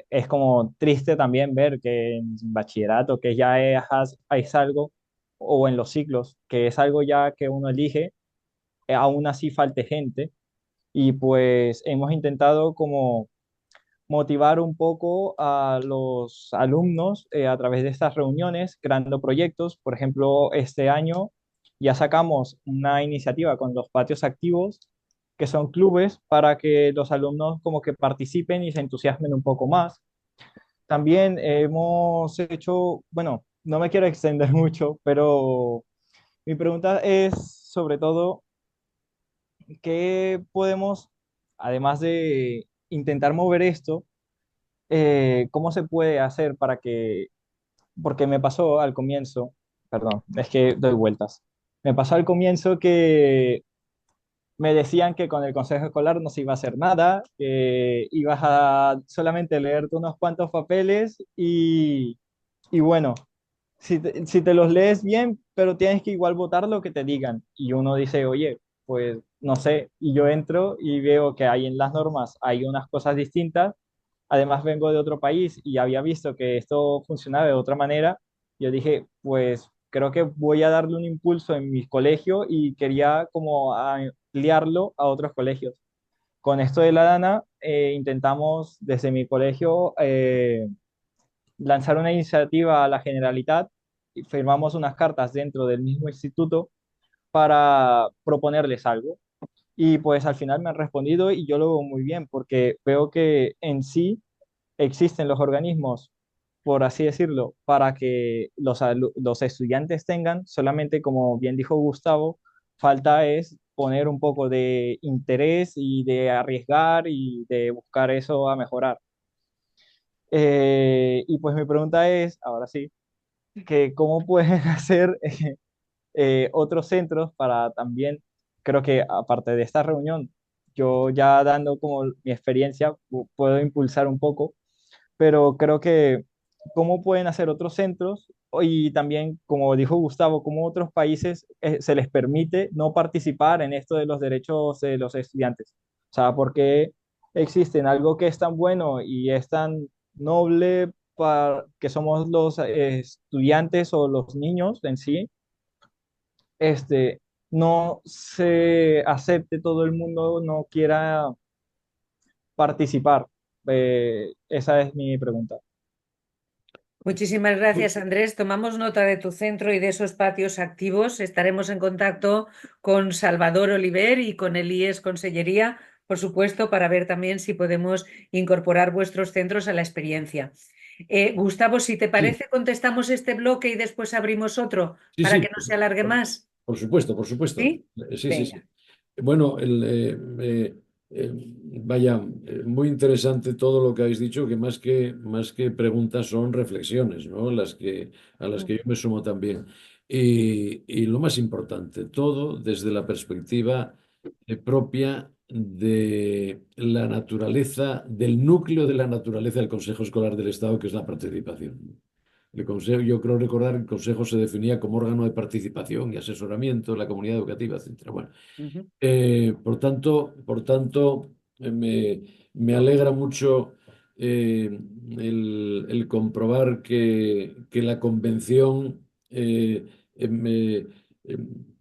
es como triste también ver que en bachillerato, que ya es algo, o en los ciclos, que es algo ya que uno elige, aún así falte gente. Y pues hemos intentado como motivar un poco a los alumnos a través de estas reuniones, creando proyectos. Por ejemplo, este año ya sacamos una iniciativa con los patios activos, que son clubes para que los alumnos como que participen y se entusiasmen un poco más. También hemos hecho, bueno, no me quiero extender mucho, pero mi pregunta es sobre todo, ¿qué podemos, además de intentar mover esto, cómo se puede hacer para que, porque me pasó al comienzo, perdón, es que doy vueltas, me pasó al comienzo que me decían que con el consejo escolar no se iba a hacer nada, que ibas a solamente leerte unos cuantos papeles y bueno, si te los lees bien, pero tienes que igual votar lo que te digan. Y uno dice, oye, pues no sé, y yo entro y veo que hay en las normas, hay unas cosas distintas. Además vengo de otro país y había visto que esto funcionaba de otra manera. Yo dije, pues creo que voy a darle un impulso en mi colegio y quería como ampliarlo a otros colegios. Con esto de la Dana, intentamos desde mi colegio lanzar una iniciativa a la Generalitat y firmamos unas cartas dentro del mismo instituto para proponerles algo. Y pues al final me han respondido y yo lo veo muy bien porque veo que en sí existen los organismos, por así decirlo, para que los estudiantes tengan, solamente como bien dijo Gustavo, falta es poner un poco de interés y de arriesgar y de buscar eso a mejorar. Y pues mi pregunta es, ahora sí, que cómo pueden hacer otros centros para también, creo que aparte de esta reunión, yo ya dando como mi experiencia, puedo impulsar un poco, pero creo que cómo pueden hacer otros centros y también, como dijo Gustavo, cómo otros países se les permite no participar en esto de los derechos de los estudiantes. O sea, porque existen algo que es tan bueno y es tan noble para que somos los estudiantes o los niños en sí, este, no se acepte todo el mundo, no quiera participar. Esa es mi pregunta. Muchísimas gracias, Andrés. Tomamos nota de tu centro y de esos patios activos. Estaremos en contacto con Salvador Oliver y con el IES Consellería, por supuesto, para ver también si podemos incorporar vuestros centros a la experiencia. Gustavo, si te Sí, parece, contestamos este bloque y después abrimos otro sí, para sí, que no se alargue más. por supuesto, por supuesto. ¿Sí? Sí, sí, sí. Venga. Bueno, eh, vaya, muy interesante todo lo que habéis dicho, que más que preguntas son reflexiones, ¿no? A las que yo me sumo también. Y lo más importante, todo desde la perspectiva propia de la naturaleza, del núcleo de la naturaleza del Consejo Escolar del Estado, que es la participación. El consejo, yo creo recordar que el Consejo se definía como órgano de participación y asesoramiento de la comunidad educativa, etcétera. Bueno, Ujú. por tanto, me alegra mucho el comprobar que la convención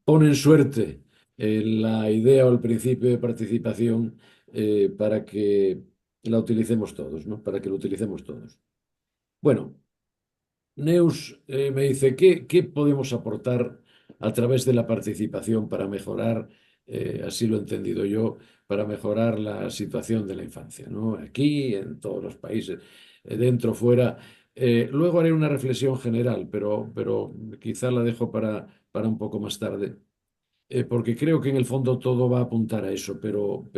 pone en suerte la idea o el principio de participación para que la utilicemos todos, ¿no? Para que lo utilicemos todos. Bueno, Neus me dice, ¿qué podemos aportar a través de la participación para mejorar, así lo he entendido yo, para mejorar la situación de la infancia, ¿no? Aquí, en todos los países, dentro, fuera. Luego haré una reflexión general, pero quizá la dejo para un poco más tarde, porque creo que en el fondo todo va a apuntar a eso, pero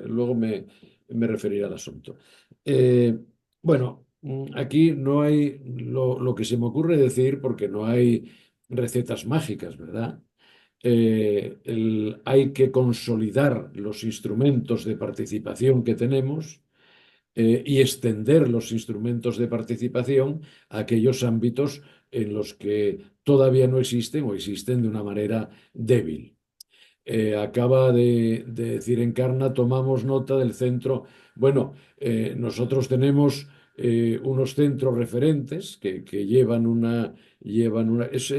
luego me referiré al asunto. Eh, bueno, aquí no hay lo que se me ocurre decir, porque no hay recetas mágicas, ¿verdad? Hay que consolidar los instrumentos de participación que tenemos, y extender los instrumentos de participación a aquellos ámbitos en los que todavía no existen o existen de una manera débil. Acaba de decir Encarna, tomamos nota del centro. Bueno, nosotros tenemos unos centros referentes que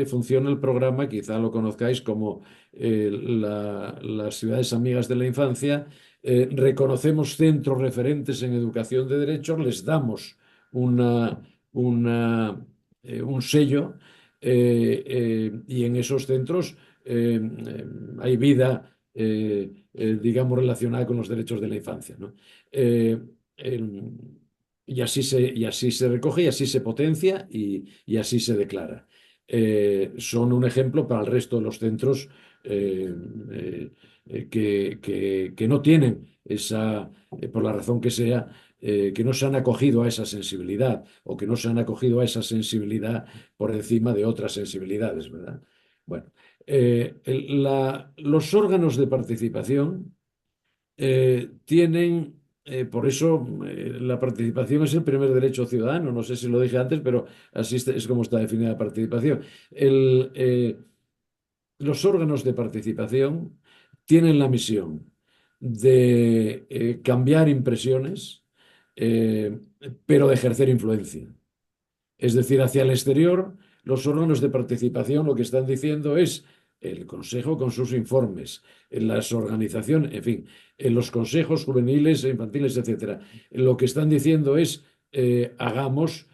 funciona el programa, quizá lo conozcáis como las ciudades amigas de la infancia. Reconocemos centros referentes en educación de derechos, les damos una, un sello, y en esos centros hay vida, digamos, relacionada con los derechos de la infancia, ¿no? Eh, el- y así se recoge y así se potencia y así se declara. Son un ejemplo para el resto de los centros, eh, que no tienen esa, por la razón que sea, que no se han acogido a esa sensibilidad o que no se han acogido a esa sensibilidad por encima de otras sensibilidades, ¿verdad? Bueno, los órganos de participación tienen, por eso la participación es el primer derecho ciudadano, no sé si lo dije antes, pero así es como está definida la participación. El, eh, los órganos de participación tienen la misión de cambiar impresiones, eh, pero de ejercer influencia. Es decir, hacia el exterior, los órganos de participación lo que están diciendo es el Consejo con sus informes, en las organizaciones, en fin, en los consejos juveniles e infantiles, etcétera. Lo que están diciendo es hagamos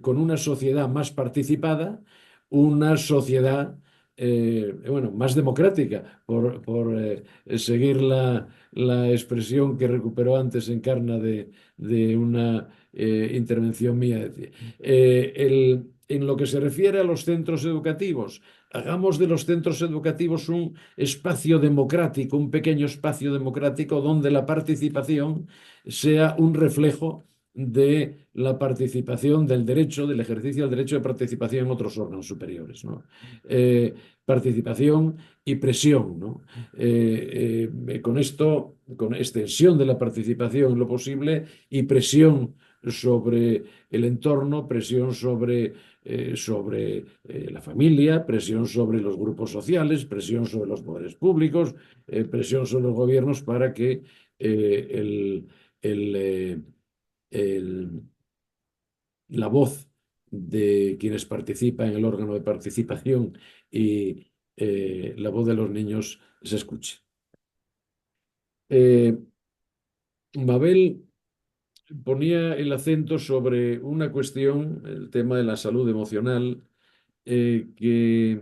con una sociedad más participada, una sociedad bueno, más democrática, por seguir la expresión que recuperó antes Encarna de una intervención mía. En lo que se refiere a los centros educativos, hagamos de los centros educativos un espacio democrático, un pequeño espacio democrático donde la participación sea un reflejo de la participación del derecho, del ejercicio del derecho de participación en otros órganos superiores, ¿no? Participación y presión, ¿no? Con esto, con extensión de la participación en lo posible y presión sobre el entorno, presión sobre la familia, presión sobre los grupos sociales, presión sobre los poderes públicos, presión sobre los gobiernos para que el, eh, el- la voz de quienes participan en el órgano de participación y la voz de los niños se escuche. Eh, Mabel ponía el acento sobre una cuestión, el tema de la salud emocional, eh, que,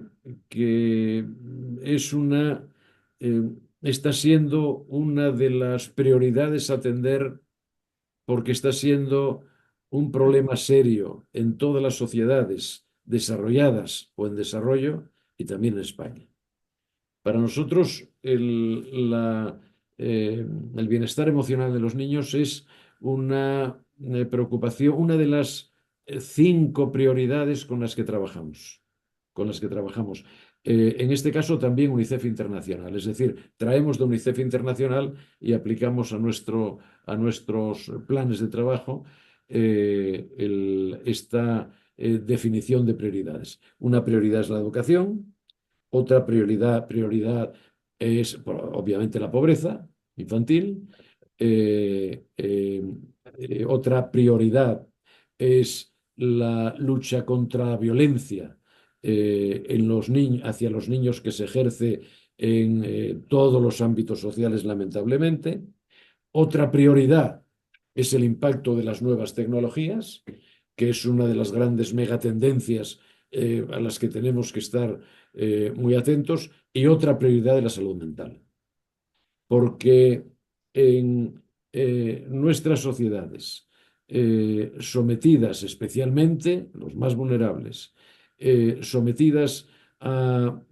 que es eh, está siendo una de las prioridades a atender, porque está siendo un problema serio en todas las sociedades desarrolladas o en desarrollo y también en España. Para nosotros, el bienestar emocional de los niños es una preocupación, una de las 5 prioridades con las que trabajamos. Con las que trabajamos. En este caso también UNICEF Internacional, es decir, traemos de UNICEF Internacional y aplicamos a nuestros planes de trabajo esta definición de prioridades. Una prioridad es la educación. Otra prioridad es, obviamente, la pobreza infantil. Otra prioridad es la lucha contra la violencia hacia los niños, que se ejerce en todos los ámbitos sociales, lamentablemente. Otra prioridad es el impacto de las nuevas tecnologías, que es una de las grandes megatendencias a las que tenemos que estar muy atentos, y otra prioridad de la salud mental. Porque en nuestras sociedades, sometidas especialmente, los más vulnerables, sometidas a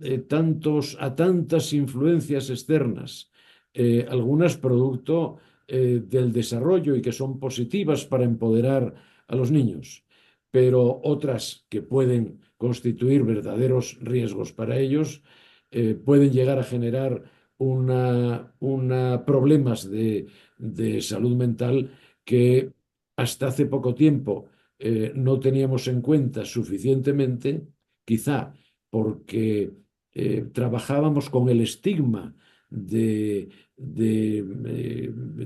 tantas influencias externas, algunas producto del desarrollo y que son positivas para empoderar a los niños, pero otras que pueden constituir verdaderos riesgos para ellos, pueden llegar a generar problemas de salud mental que hasta hace poco tiempo no teníamos en cuenta suficientemente, quizá porque trabajábamos con el estigma de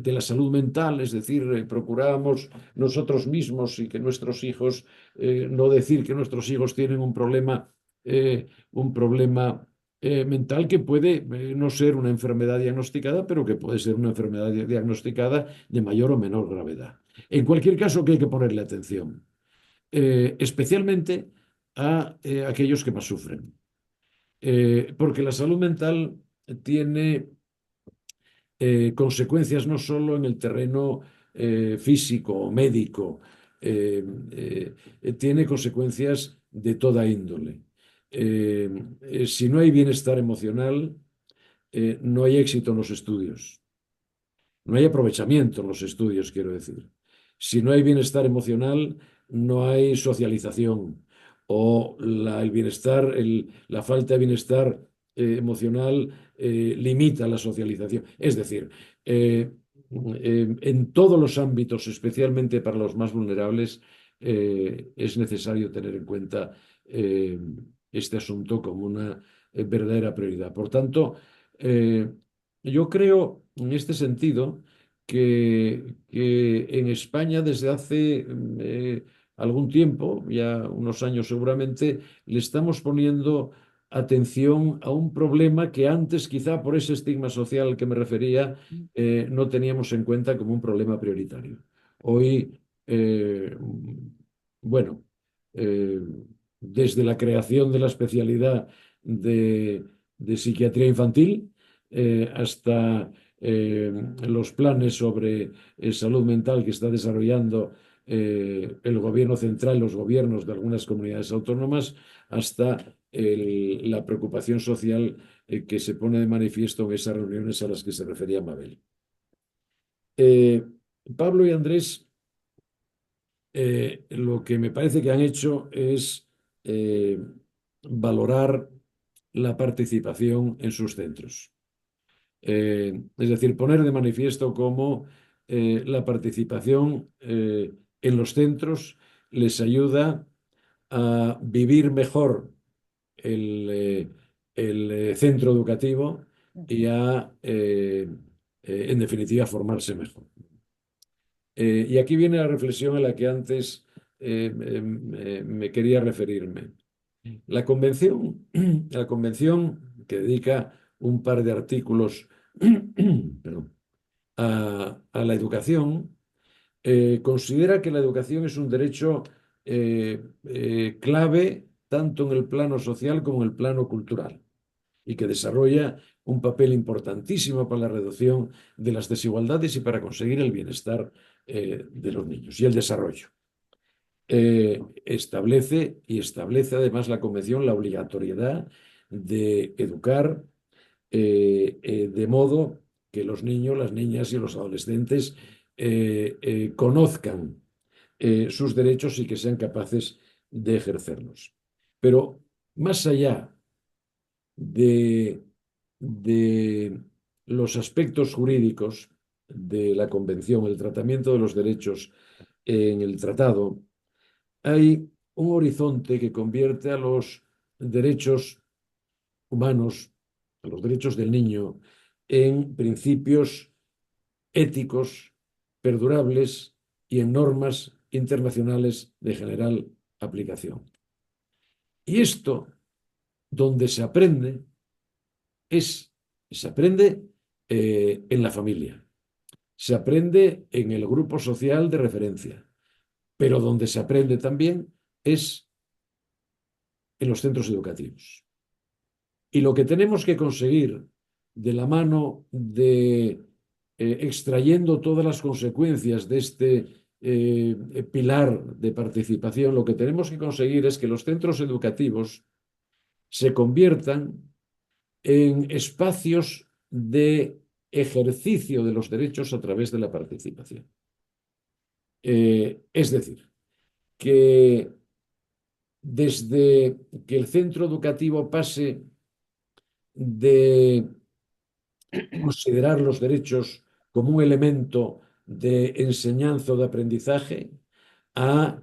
la salud mental, es decir, procurábamos nosotros mismos y que nuestros hijos, no decir que nuestros hijos tienen un problema mental que puede no ser una enfermedad diagnosticada, pero que puede ser una enfermedad diagnosticada de mayor o menor gravedad. En cualquier caso, que hay que ponerle atención, especialmente a aquellos que más sufren. Porque la salud mental tiene consecuencias no solo en el terreno físico o médico, tiene consecuencias de toda índole. Si no hay bienestar emocional, no hay éxito en los estudios. No hay aprovechamiento en los estudios, quiero decir. Si no hay bienestar emocional, no hay socialización. O el bienestar, la falta de bienestar emocional limita la socialización. Es decir, en todos los ámbitos, especialmente para los más vulnerables, es necesario tener en cuenta este asunto como una verdadera prioridad. Por tanto, yo creo en este sentido que en España desde hace algún tiempo, ya unos años seguramente, le estamos poniendo atención a un problema que antes, quizá por ese estigma social al que me refería, no teníamos en cuenta como un problema prioritario. Hoy, bueno, eh, desde la creación de la especialidad de psiquiatría infantil, hasta los planes sobre salud mental que está desarrollando el gobierno central, los gobiernos de algunas comunidades autónomas, hasta la preocupación social que se pone de manifiesto en esas reuniones a las que se refería Mabel. Pablo y Andrés, lo que me parece que han hecho es valorar la participación en sus centros. Es decir, poner de manifiesto cómo la participación en los centros les ayuda a vivir mejor el centro educativo y en definitiva, formarse mejor. Y aquí viene la reflexión a la que antes me quería referirme. La convención, la convención que dedica un par de artículos perdón, a la educación, considera que la educación es un derecho clave tanto en el plano social como en el plano cultural y que desarrolla un papel importantísimo para la reducción de las desigualdades y para conseguir el bienestar de los niños y el desarrollo. Establece además la Convención la obligatoriedad de educar de modo que los niños, las niñas y los adolescentes conozcan sus derechos y que sean capaces de ejercerlos. Pero más allá de los aspectos jurídicos de la Convención, el tratamiento de los derechos en el tratado, hay un horizonte que convierte a los derechos humanos, a los derechos del niño, en principios éticos perdurables y en normas internacionales de general aplicación. Y esto, donde se aprende, se aprende en la familia, se aprende en el grupo social de referencia, pero donde se aprende también es en los centros educativos. Y lo que tenemos que conseguir de la mano de extrayendo todas las consecuencias de este pilar de participación, lo que tenemos que conseguir es que los centros educativos se conviertan en espacios de ejercicio de los derechos a través de la participación. Es decir, que desde que el centro educativo pase de considerar los derechos como un elemento de enseñanza o de aprendizaje a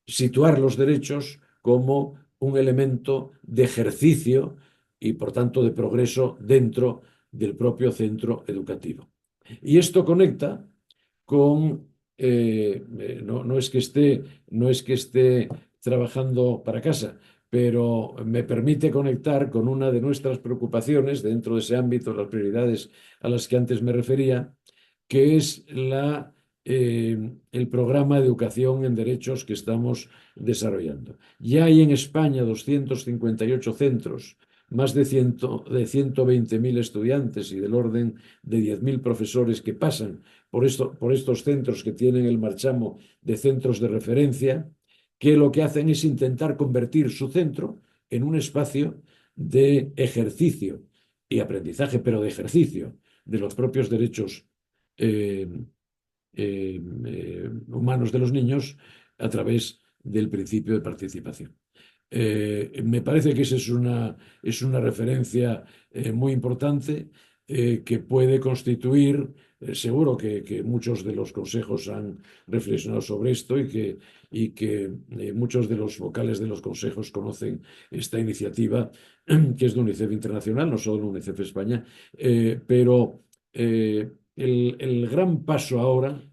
situar los derechos como un elemento de ejercicio y, por tanto, de progreso dentro del propio centro educativo. Y esto conecta con, no es que esté trabajando para casa, pero me permite conectar con una de nuestras preocupaciones dentro de ese ámbito, las prioridades a las que antes me refería, que es el programa de educación en derechos que estamos desarrollando. Ya hay en España 258 centros, más de 120.000 estudiantes y del orden de 10.000 profesores que pasan por estos centros que tienen el marchamo de centros de referencia, que lo que hacen es intentar convertir su centro en un espacio de ejercicio y aprendizaje, pero de ejercicio de los propios derechos humanos de los niños a través del principio de participación. Me parece que esa es una referencia muy importante que puede constituir, seguro que muchos de los consejos han reflexionado sobre esto y que muchos de los vocales de los consejos conocen esta iniciativa que es de UNICEF Internacional, no solo UNICEF España, pero el gran paso ahora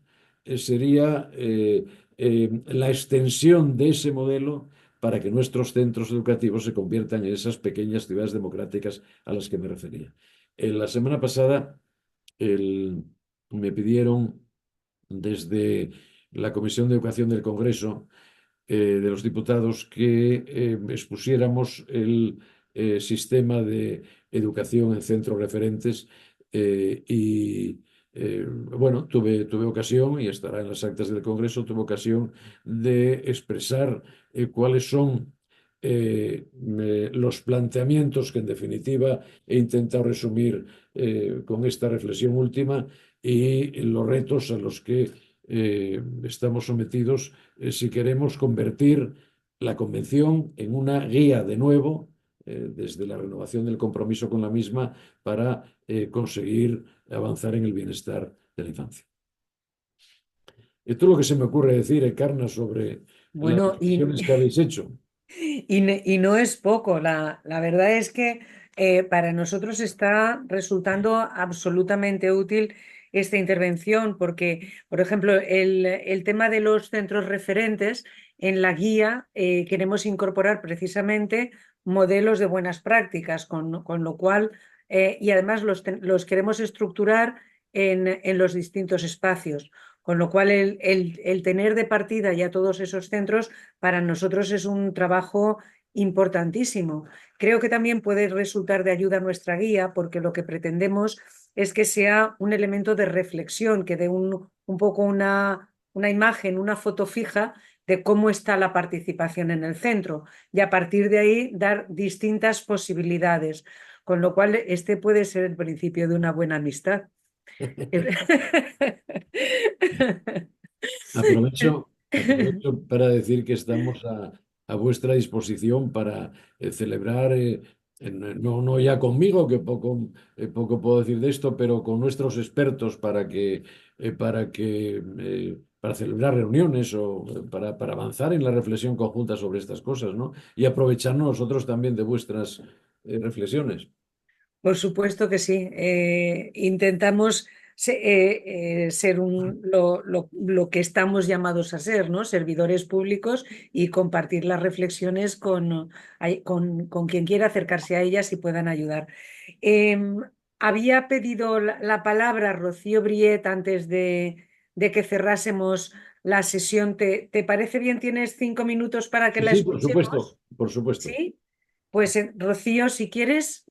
sería la extensión de ese modelo para que nuestros centros educativos se conviertan en esas pequeñas ciudades democráticas a las que me refería. La semana pasada me pidieron desde la Comisión de Educación del Congreso de los Diputados que expusiéramos el sistema de educación en centros referentes y bueno, tuve ocasión, y estará en las actas del Congreso, tuve ocasión de expresar cuáles son los planteamientos que en definitiva he intentado resumir con esta reflexión última y los retos a los que estamos sometidos si queremos convertir la Convención en una guía de nuevo desde la renovación del compromiso con la misma para conseguir avanzar en el bienestar de la infancia. Esto es lo que se me ocurre decir, Encarna, sobre las reflexiones que habéis hecho. Y no es poco, la verdad es que para nosotros está resultando absolutamente útil esta intervención porque, por ejemplo, el tema de los centros referentes en la guía queremos incorporar precisamente modelos de buenas prácticas, con lo cual, y además los queremos estructurar en los distintos espacios. Con lo cual, el tener de partida ya todos esos centros para nosotros es un trabajo importantísimo. Creo que también puede resultar de ayuda nuestra guía porque lo que pretendemos es que sea un elemento de reflexión, que dé un poco una imagen, una foto fija de cómo está la participación en el centro y a partir de ahí dar distintas posibilidades. Con lo cual, este puede ser el principio de una buena amistad. Aprovecho para decir que estamos a vuestra disposición para celebrar, no ya conmigo, que poco puedo decir de esto, pero con nuestros expertos para celebrar reuniones o para avanzar en la reflexión conjunta sobre estas cosas, ¿no? Y aprovecharnos nosotros también de vuestras reflexiones. Por supuesto que sí. Intentamos ser lo que estamos llamados a ser, ¿no? Servidores públicos y compartir las reflexiones con quien quiera acercarse a ellas y puedan ayudar. Había pedido la palabra Rocío Briet antes de que cerrásemos la sesión. ¿Te parece bien? ¿Tienes 5 minutos para que la Sí, por escuchemos? supuesto, por supuesto. ¿Sí? Pues Rocío, si quieres.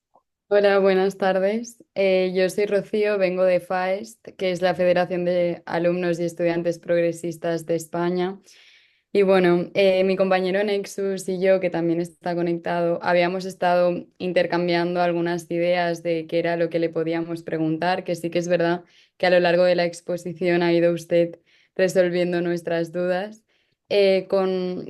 Hola, buenas tardes. Yo soy Rocío, vengo de FAEST, que es la Federación de Alumnos y Estudiantes Progresistas de España. Y bueno, mi compañero Nexus y yo, que también está conectado, habíamos estado intercambiando algunas ideas de qué era lo que le podíamos preguntar, que sí que es verdad que a lo largo de la exposición ha ido usted resolviendo nuestras dudas.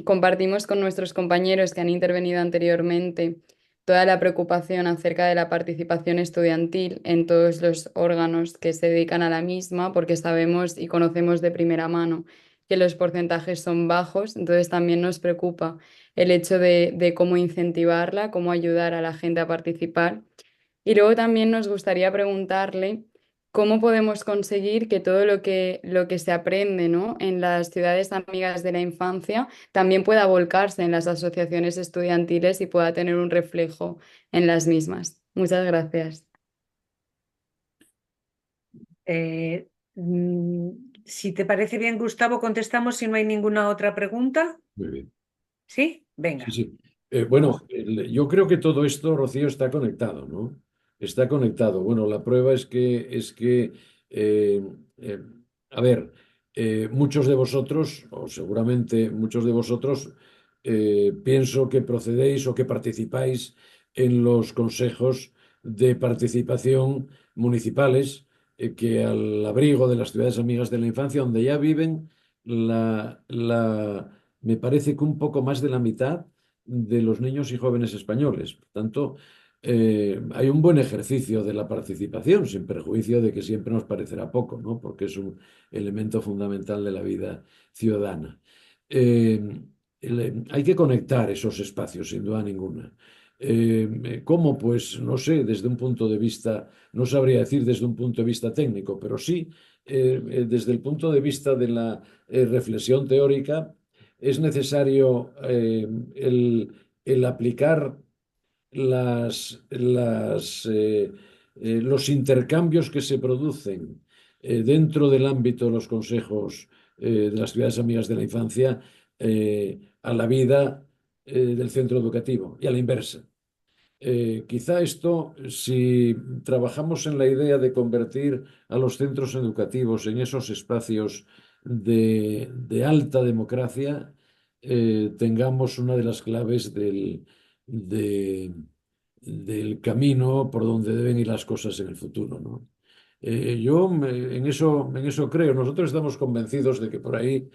Compartimos con nuestros compañeros que han intervenido anteriormente toda la preocupación acerca de la participación estudiantil en todos los órganos que se dedican a la misma, porque sabemos y conocemos de primera mano que los porcentajes son bajos, entonces también nos preocupa el hecho de cómo incentivarla, cómo ayudar a la gente a participar. Y luego también nos gustaría preguntarle cómo podemos conseguir que todo lo que se aprende, ¿no?, en las ciudades amigas de la infancia también pueda volcarse en las asociaciones estudiantiles y pueda tener un reflejo en las mismas. Muchas gracias. Eh, mm, si te parece bien, Gustavo, contestamos si no hay ninguna otra pregunta. Muy bien. ¿Sí? Sí, Venga. sí. Bueno, yo creo que todo esto, Rocío, está conectado, ¿no? Está conectado. Bueno, la prueba es que eh, eh, a ver, muchos de vosotros, o seguramente muchos de vosotros, pienso que procedéis o que participáis en los consejos de participación municipales, que al abrigo de las ciudades amigas de la infancia, donde ya viven me parece que un poco más de la mitad de los niños y jóvenes españoles. Por tanto, hay un buen ejercicio de la participación, sin perjuicio de que siempre nos parecerá poco, ¿no? Porque es un elemento fundamental de la vida ciudadana. Eh, Hay que conectar esos espacios, sin duda ninguna. ¿Cómo? Pues no sé, desde un punto de vista, no sabría decir desde un punto de vista técnico, pero sí desde el punto de vista de la reflexión teórica, es necesario el aplicar los intercambios que se producen dentro del ámbito de los consejos de las ciudades amigas de la infancia a la vida del centro educativo y a la inversa. Quizá esto, si trabajamos en la idea de convertir a los centros educativos en esos espacios de alta democracia, tengamos una de las claves de- del camino por donde deben ir las cosas en el futuro, ¿no? En eso creo. Nosotros estamos convencidos de que por ahí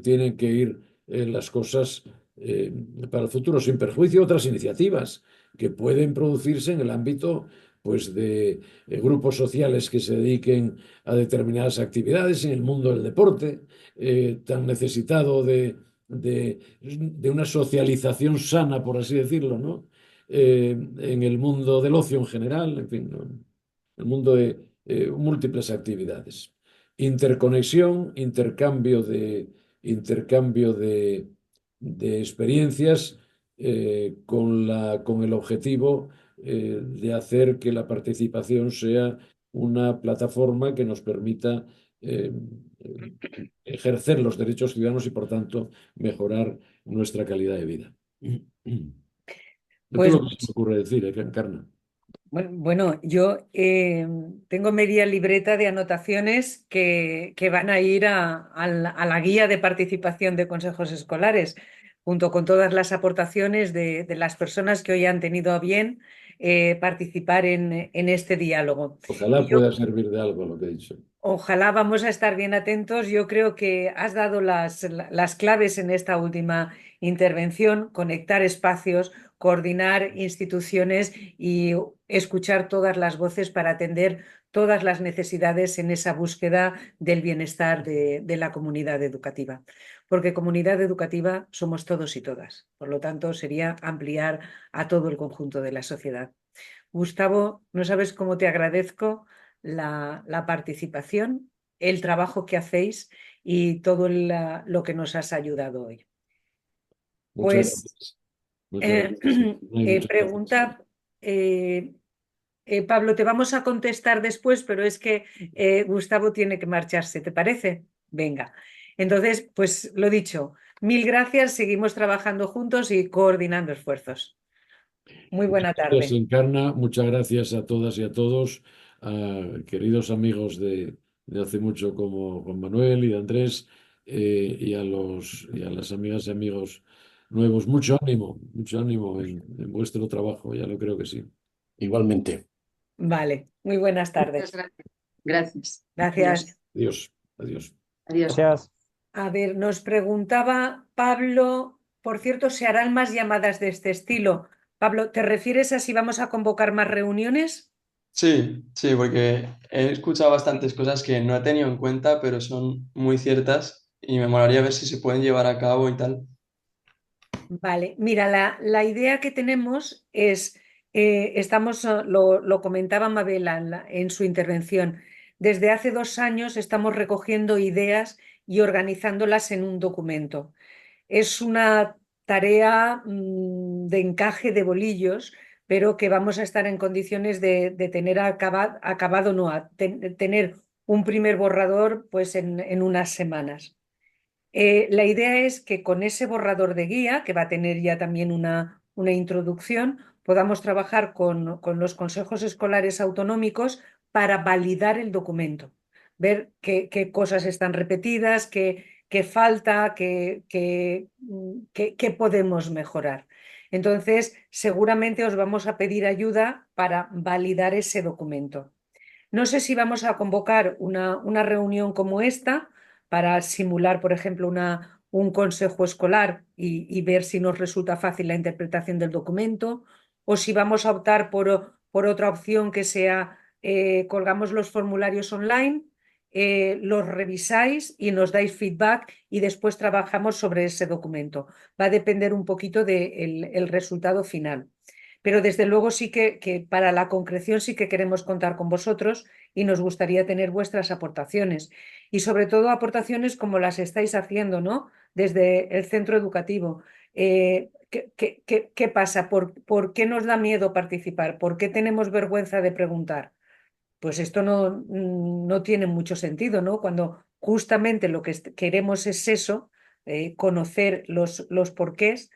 tienen que ir las cosas eh, para el futuro, sin perjuicio de otras iniciativas que pueden producirse en el ámbito pues, de grupos sociales que se dediquen a determinadas actividades en el mundo del deporte, tan necesitado de una socialización sana, por así decirlo, ¿no? En el mundo del ocio en general, en fin, ¿no? El mundo de múltiples actividades. Interconexión, intercambio de experiencias con el objetivo de hacer que la participación sea una plataforma que nos permita eh, ejercer los derechos ciudadanos y, por tanto, mejorar nuestra calidad de vida. Esto es Pues lo que se me ocurre decir, Encarna. bueno, yo tengo media libreta de anotaciones que van a ir a la guía de participación de consejos escolares, junto con todas las aportaciones de las personas que hoy han tenido a bien participar en este diálogo. Y Ojalá yo pueda servir de algo lo que he dicho. Ojalá vamos a estar bien atentos. Yo creo que has dado las claves en esta última intervención: conectar espacios, coordinar instituciones y escuchar todas las voces para atender todas las necesidades en esa búsqueda del bienestar de la comunidad educativa. Porque comunidad educativa somos todos y todas. Por lo tanto, sería ampliar a todo el conjunto de la sociedad. Gustavo, no sabes cómo te agradezco la participación, el trabajo que hacéis y todo lo que nos has ayudado hoy. Muchas Pues gracias. Muchas gracias. Sí, no hay muchas gracias. pregunta, eh, Pablo, te vamos a contestar después, pero es que Gustavo tiene que marcharse, ¿te parece? Venga. Entonces, pues lo dicho, mil gracias, seguimos trabajando juntos y coordinando esfuerzos. Muy buena Muchas gracias, tarde. Encarna. Muchas gracias a todas y a todos, queridos amigos de hace mucho como Juan Manuel y Andrés, y a las amigas y amigos nuevos. Mucho ánimo en vuestro trabajo, ya lo creo que sí. Igualmente. Vale, muy buenas Muchas tardes. gracias. Gracias. Adiós. Gracias. Adiós, adiós. Adiós. Gracias. A ver, nos preguntaba Pablo, por cierto, ¿se harán más llamadas de este estilo? Pablo, ¿te refieres a si vamos a convocar más reuniones? Sí, sí, porque he escuchado bastantes cosas que no he tenido en cuenta, pero son muy ciertas y me molaría ver si se pueden llevar a cabo y tal. Vale, mira, la idea que tenemos es, lo comentaba Mabela en su intervención, desde hace 2 años estamos recogiendo ideas y organizándolas en un documento. Es una tarea de encaje de bolillos, pero que vamos a estar en condiciones de tener acabado, no, tener un primer borrador pues en unas semanas. La idea es que con ese borrador de guía, que va a tener ya también una introducción, podamos trabajar con los consejos escolares autonómicos para validar el documento, ver qué cosas están repetidas, qué falta, qué podemos mejorar. Entonces, seguramente os vamos a pedir ayuda para validar ese documento. No sé si vamos a convocar una reunión como esta para simular, por ejemplo, un consejo escolar y ver si nos resulta fácil la interpretación del documento, o si vamos a optar por otra opción que sea colgamos los formularios online, los revisáis y nos dais feedback y después trabajamos sobre ese documento. Va a depender un poquito del resultado final. Pero desde luego sí que para la concreción sí que queremos contar con vosotros y nos gustaría tener vuestras aportaciones. Y sobre todo aportaciones como las estáis haciendo, ¿no? Desde el centro educativo. ¿Qué pasa? ¿Por qué nos da miedo participar? ¿Por qué tenemos vergüenza de preguntar? Pues esto no tiene mucho sentido, ¿no? Cuando justamente lo que queremos es eso, conocer los porqués.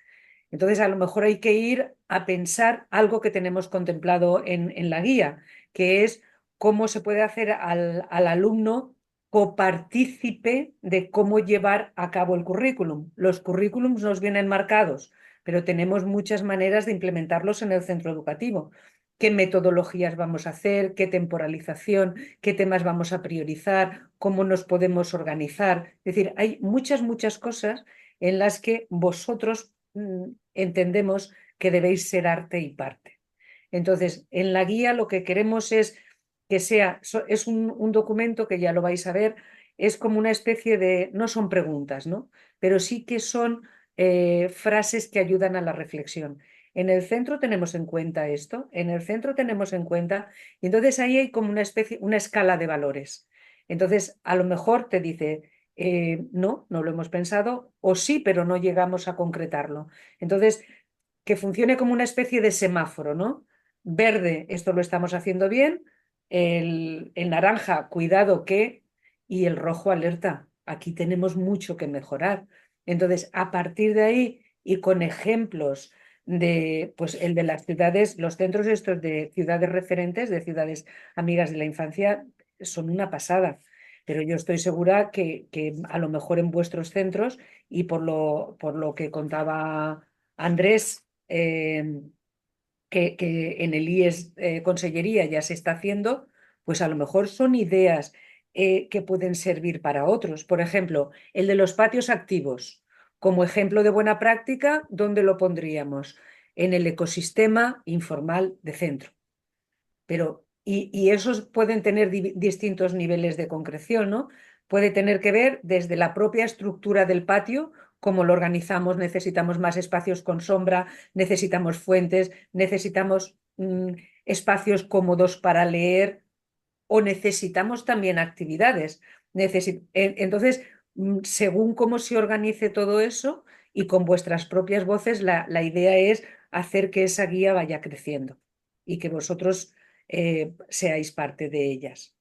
Entonces, a lo mejor hay que ir a pensar algo que tenemos contemplado en la guía, que es cómo se puede hacer al alumno copartícipe de cómo llevar a cabo el currículum. Los currículums nos vienen marcados, pero tenemos muchas maneras de implementarlos en el centro educativo. ¿Qué metodologías vamos a hacer? ¿Qué temporalización? ¿Qué temas vamos a priorizar? ¿Cómo nos podemos organizar? Es decir, hay muchas cosas en las que vosotros entendemos que debéis ser arte y parte. Entonces, en la guía lo que queremos es que es un documento que ya lo vais a ver, es como una especie de, no son preguntas, ¿no? Pero sí que son frases que ayudan a la reflexión. En el centro tenemos en cuenta esto, en el centro tenemos en cuenta, y entonces ahí hay como una especie, una escala de valores. Entonces, a lo mejor te dice, no lo hemos pensado, o sí, pero no llegamos a concretarlo. Entonces, que funcione como una especie de semáforo, ¿no? Verde, esto lo estamos haciendo bien, el naranja, cuidado que, y el rojo, alerta, aquí tenemos mucho que mejorar. Entonces, a partir de ahí y con ejemplos de, pues el de las ciudades, los centros estos de ciudades referentes, de ciudades amigas de la infancia, son una pasada. Pero yo estoy segura que a lo mejor en vuestros centros y por lo que contaba Andrés, que en el IES Consellería ya se está haciendo, pues a lo mejor son ideas que pueden servir para otros. Por ejemplo, el de los patios activos. Como ejemplo de buena práctica, ¿dónde lo pondríamos? En el ecosistema informal de centro. Pero, y esos pueden tener distintos niveles de concreción, ¿no? Puede tener que ver desde la propia estructura del patio, cómo lo organizamos, necesitamos más espacios con sombra, necesitamos fuentes, necesitamos espacios cómodos para leer o necesitamos también actividades. Entonces, según cómo se organice todo eso y con vuestras propias voces, la idea es hacer que esa guía vaya creciendo y que vosotros seáis parte de ellas.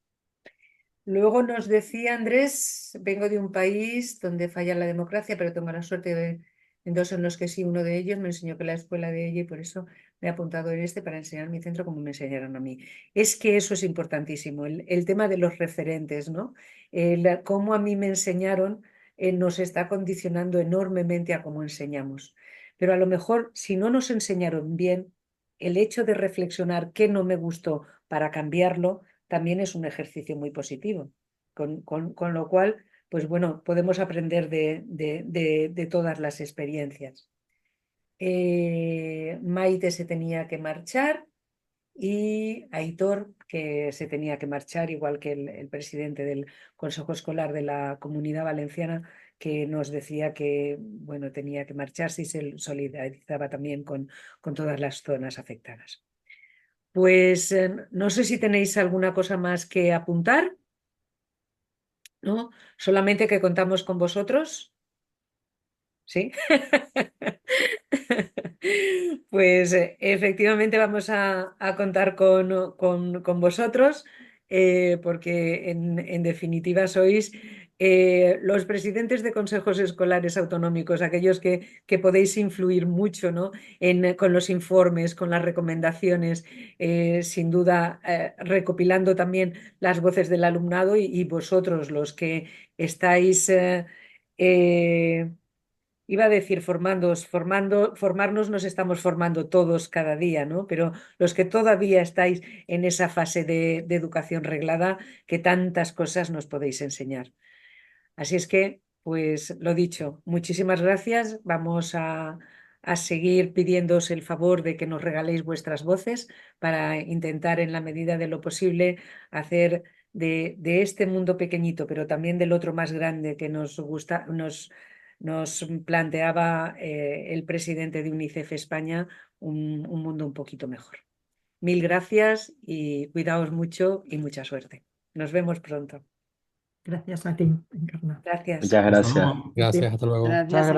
Luego nos decía Andrés, vengo de un país donde falla la democracia, pero tengo la suerte en dos en los que sí, uno de ellos me enseñó que la escuela de ella y por eso me he apuntado en este para enseñar mi centro como me enseñaron a mí. Es que eso es importantísimo, el tema de los referentes, ¿no? Cómo a mí me enseñaron nos está condicionando enormemente a cómo enseñamos. Pero a lo mejor, si no nos enseñaron bien, el hecho de reflexionar qué no me gustó para cambiarlo también es un ejercicio muy positivo. Con lo cual, pues bueno, podemos aprender de todas las experiencias. Maite se tenía que marchar y Aitor, que se tenía que marchar, igual que el presidente del Consejo Escolar de la Comunidad Valenciana, que nos decía que bueno, tenía que marcharse y se solidarizaba también con todas las zonas afectadas. Pues no sé si tenéis alguna cosa más que apuntar, ¿no? Solamente que contamos con vosotros. ¿Sí? Pues efectivamente vamos a contar con vosotros porque en definitiva sois los presidentes de consejos escolares autonómicos, aquellos que podéis influir mucho, ¿no? Con los informes, con las recomendaciones, sin duda recopilando también las voces del alumnado y vosotros los que estáis... iba a decir formarnos nos estamos formando todos cada día, ¿no? Pero los que todavía estáis en esa fase de educación reglada, que tantas cosas nos podéis enseñar. Así es que, pues lo dicho, muchísimas gracias. Vamos a seguir pidiéndoos el favor de que nos regaléis vuestras voces para intentar, en la medida de lo posible, hacer de este mundo pequeñito, pero también del otro más grande que nos gusta, nos planteaba el presidente de UNICEF España, un mundo un poquito mejor. Mil gracias y cuidaos mucho y mucha suerte. Nos vemos pronto. Gracias a ti, Encarna. Gracias. Muchas gracias. Gracias, hasta luego. Gracias, Muchas gracias.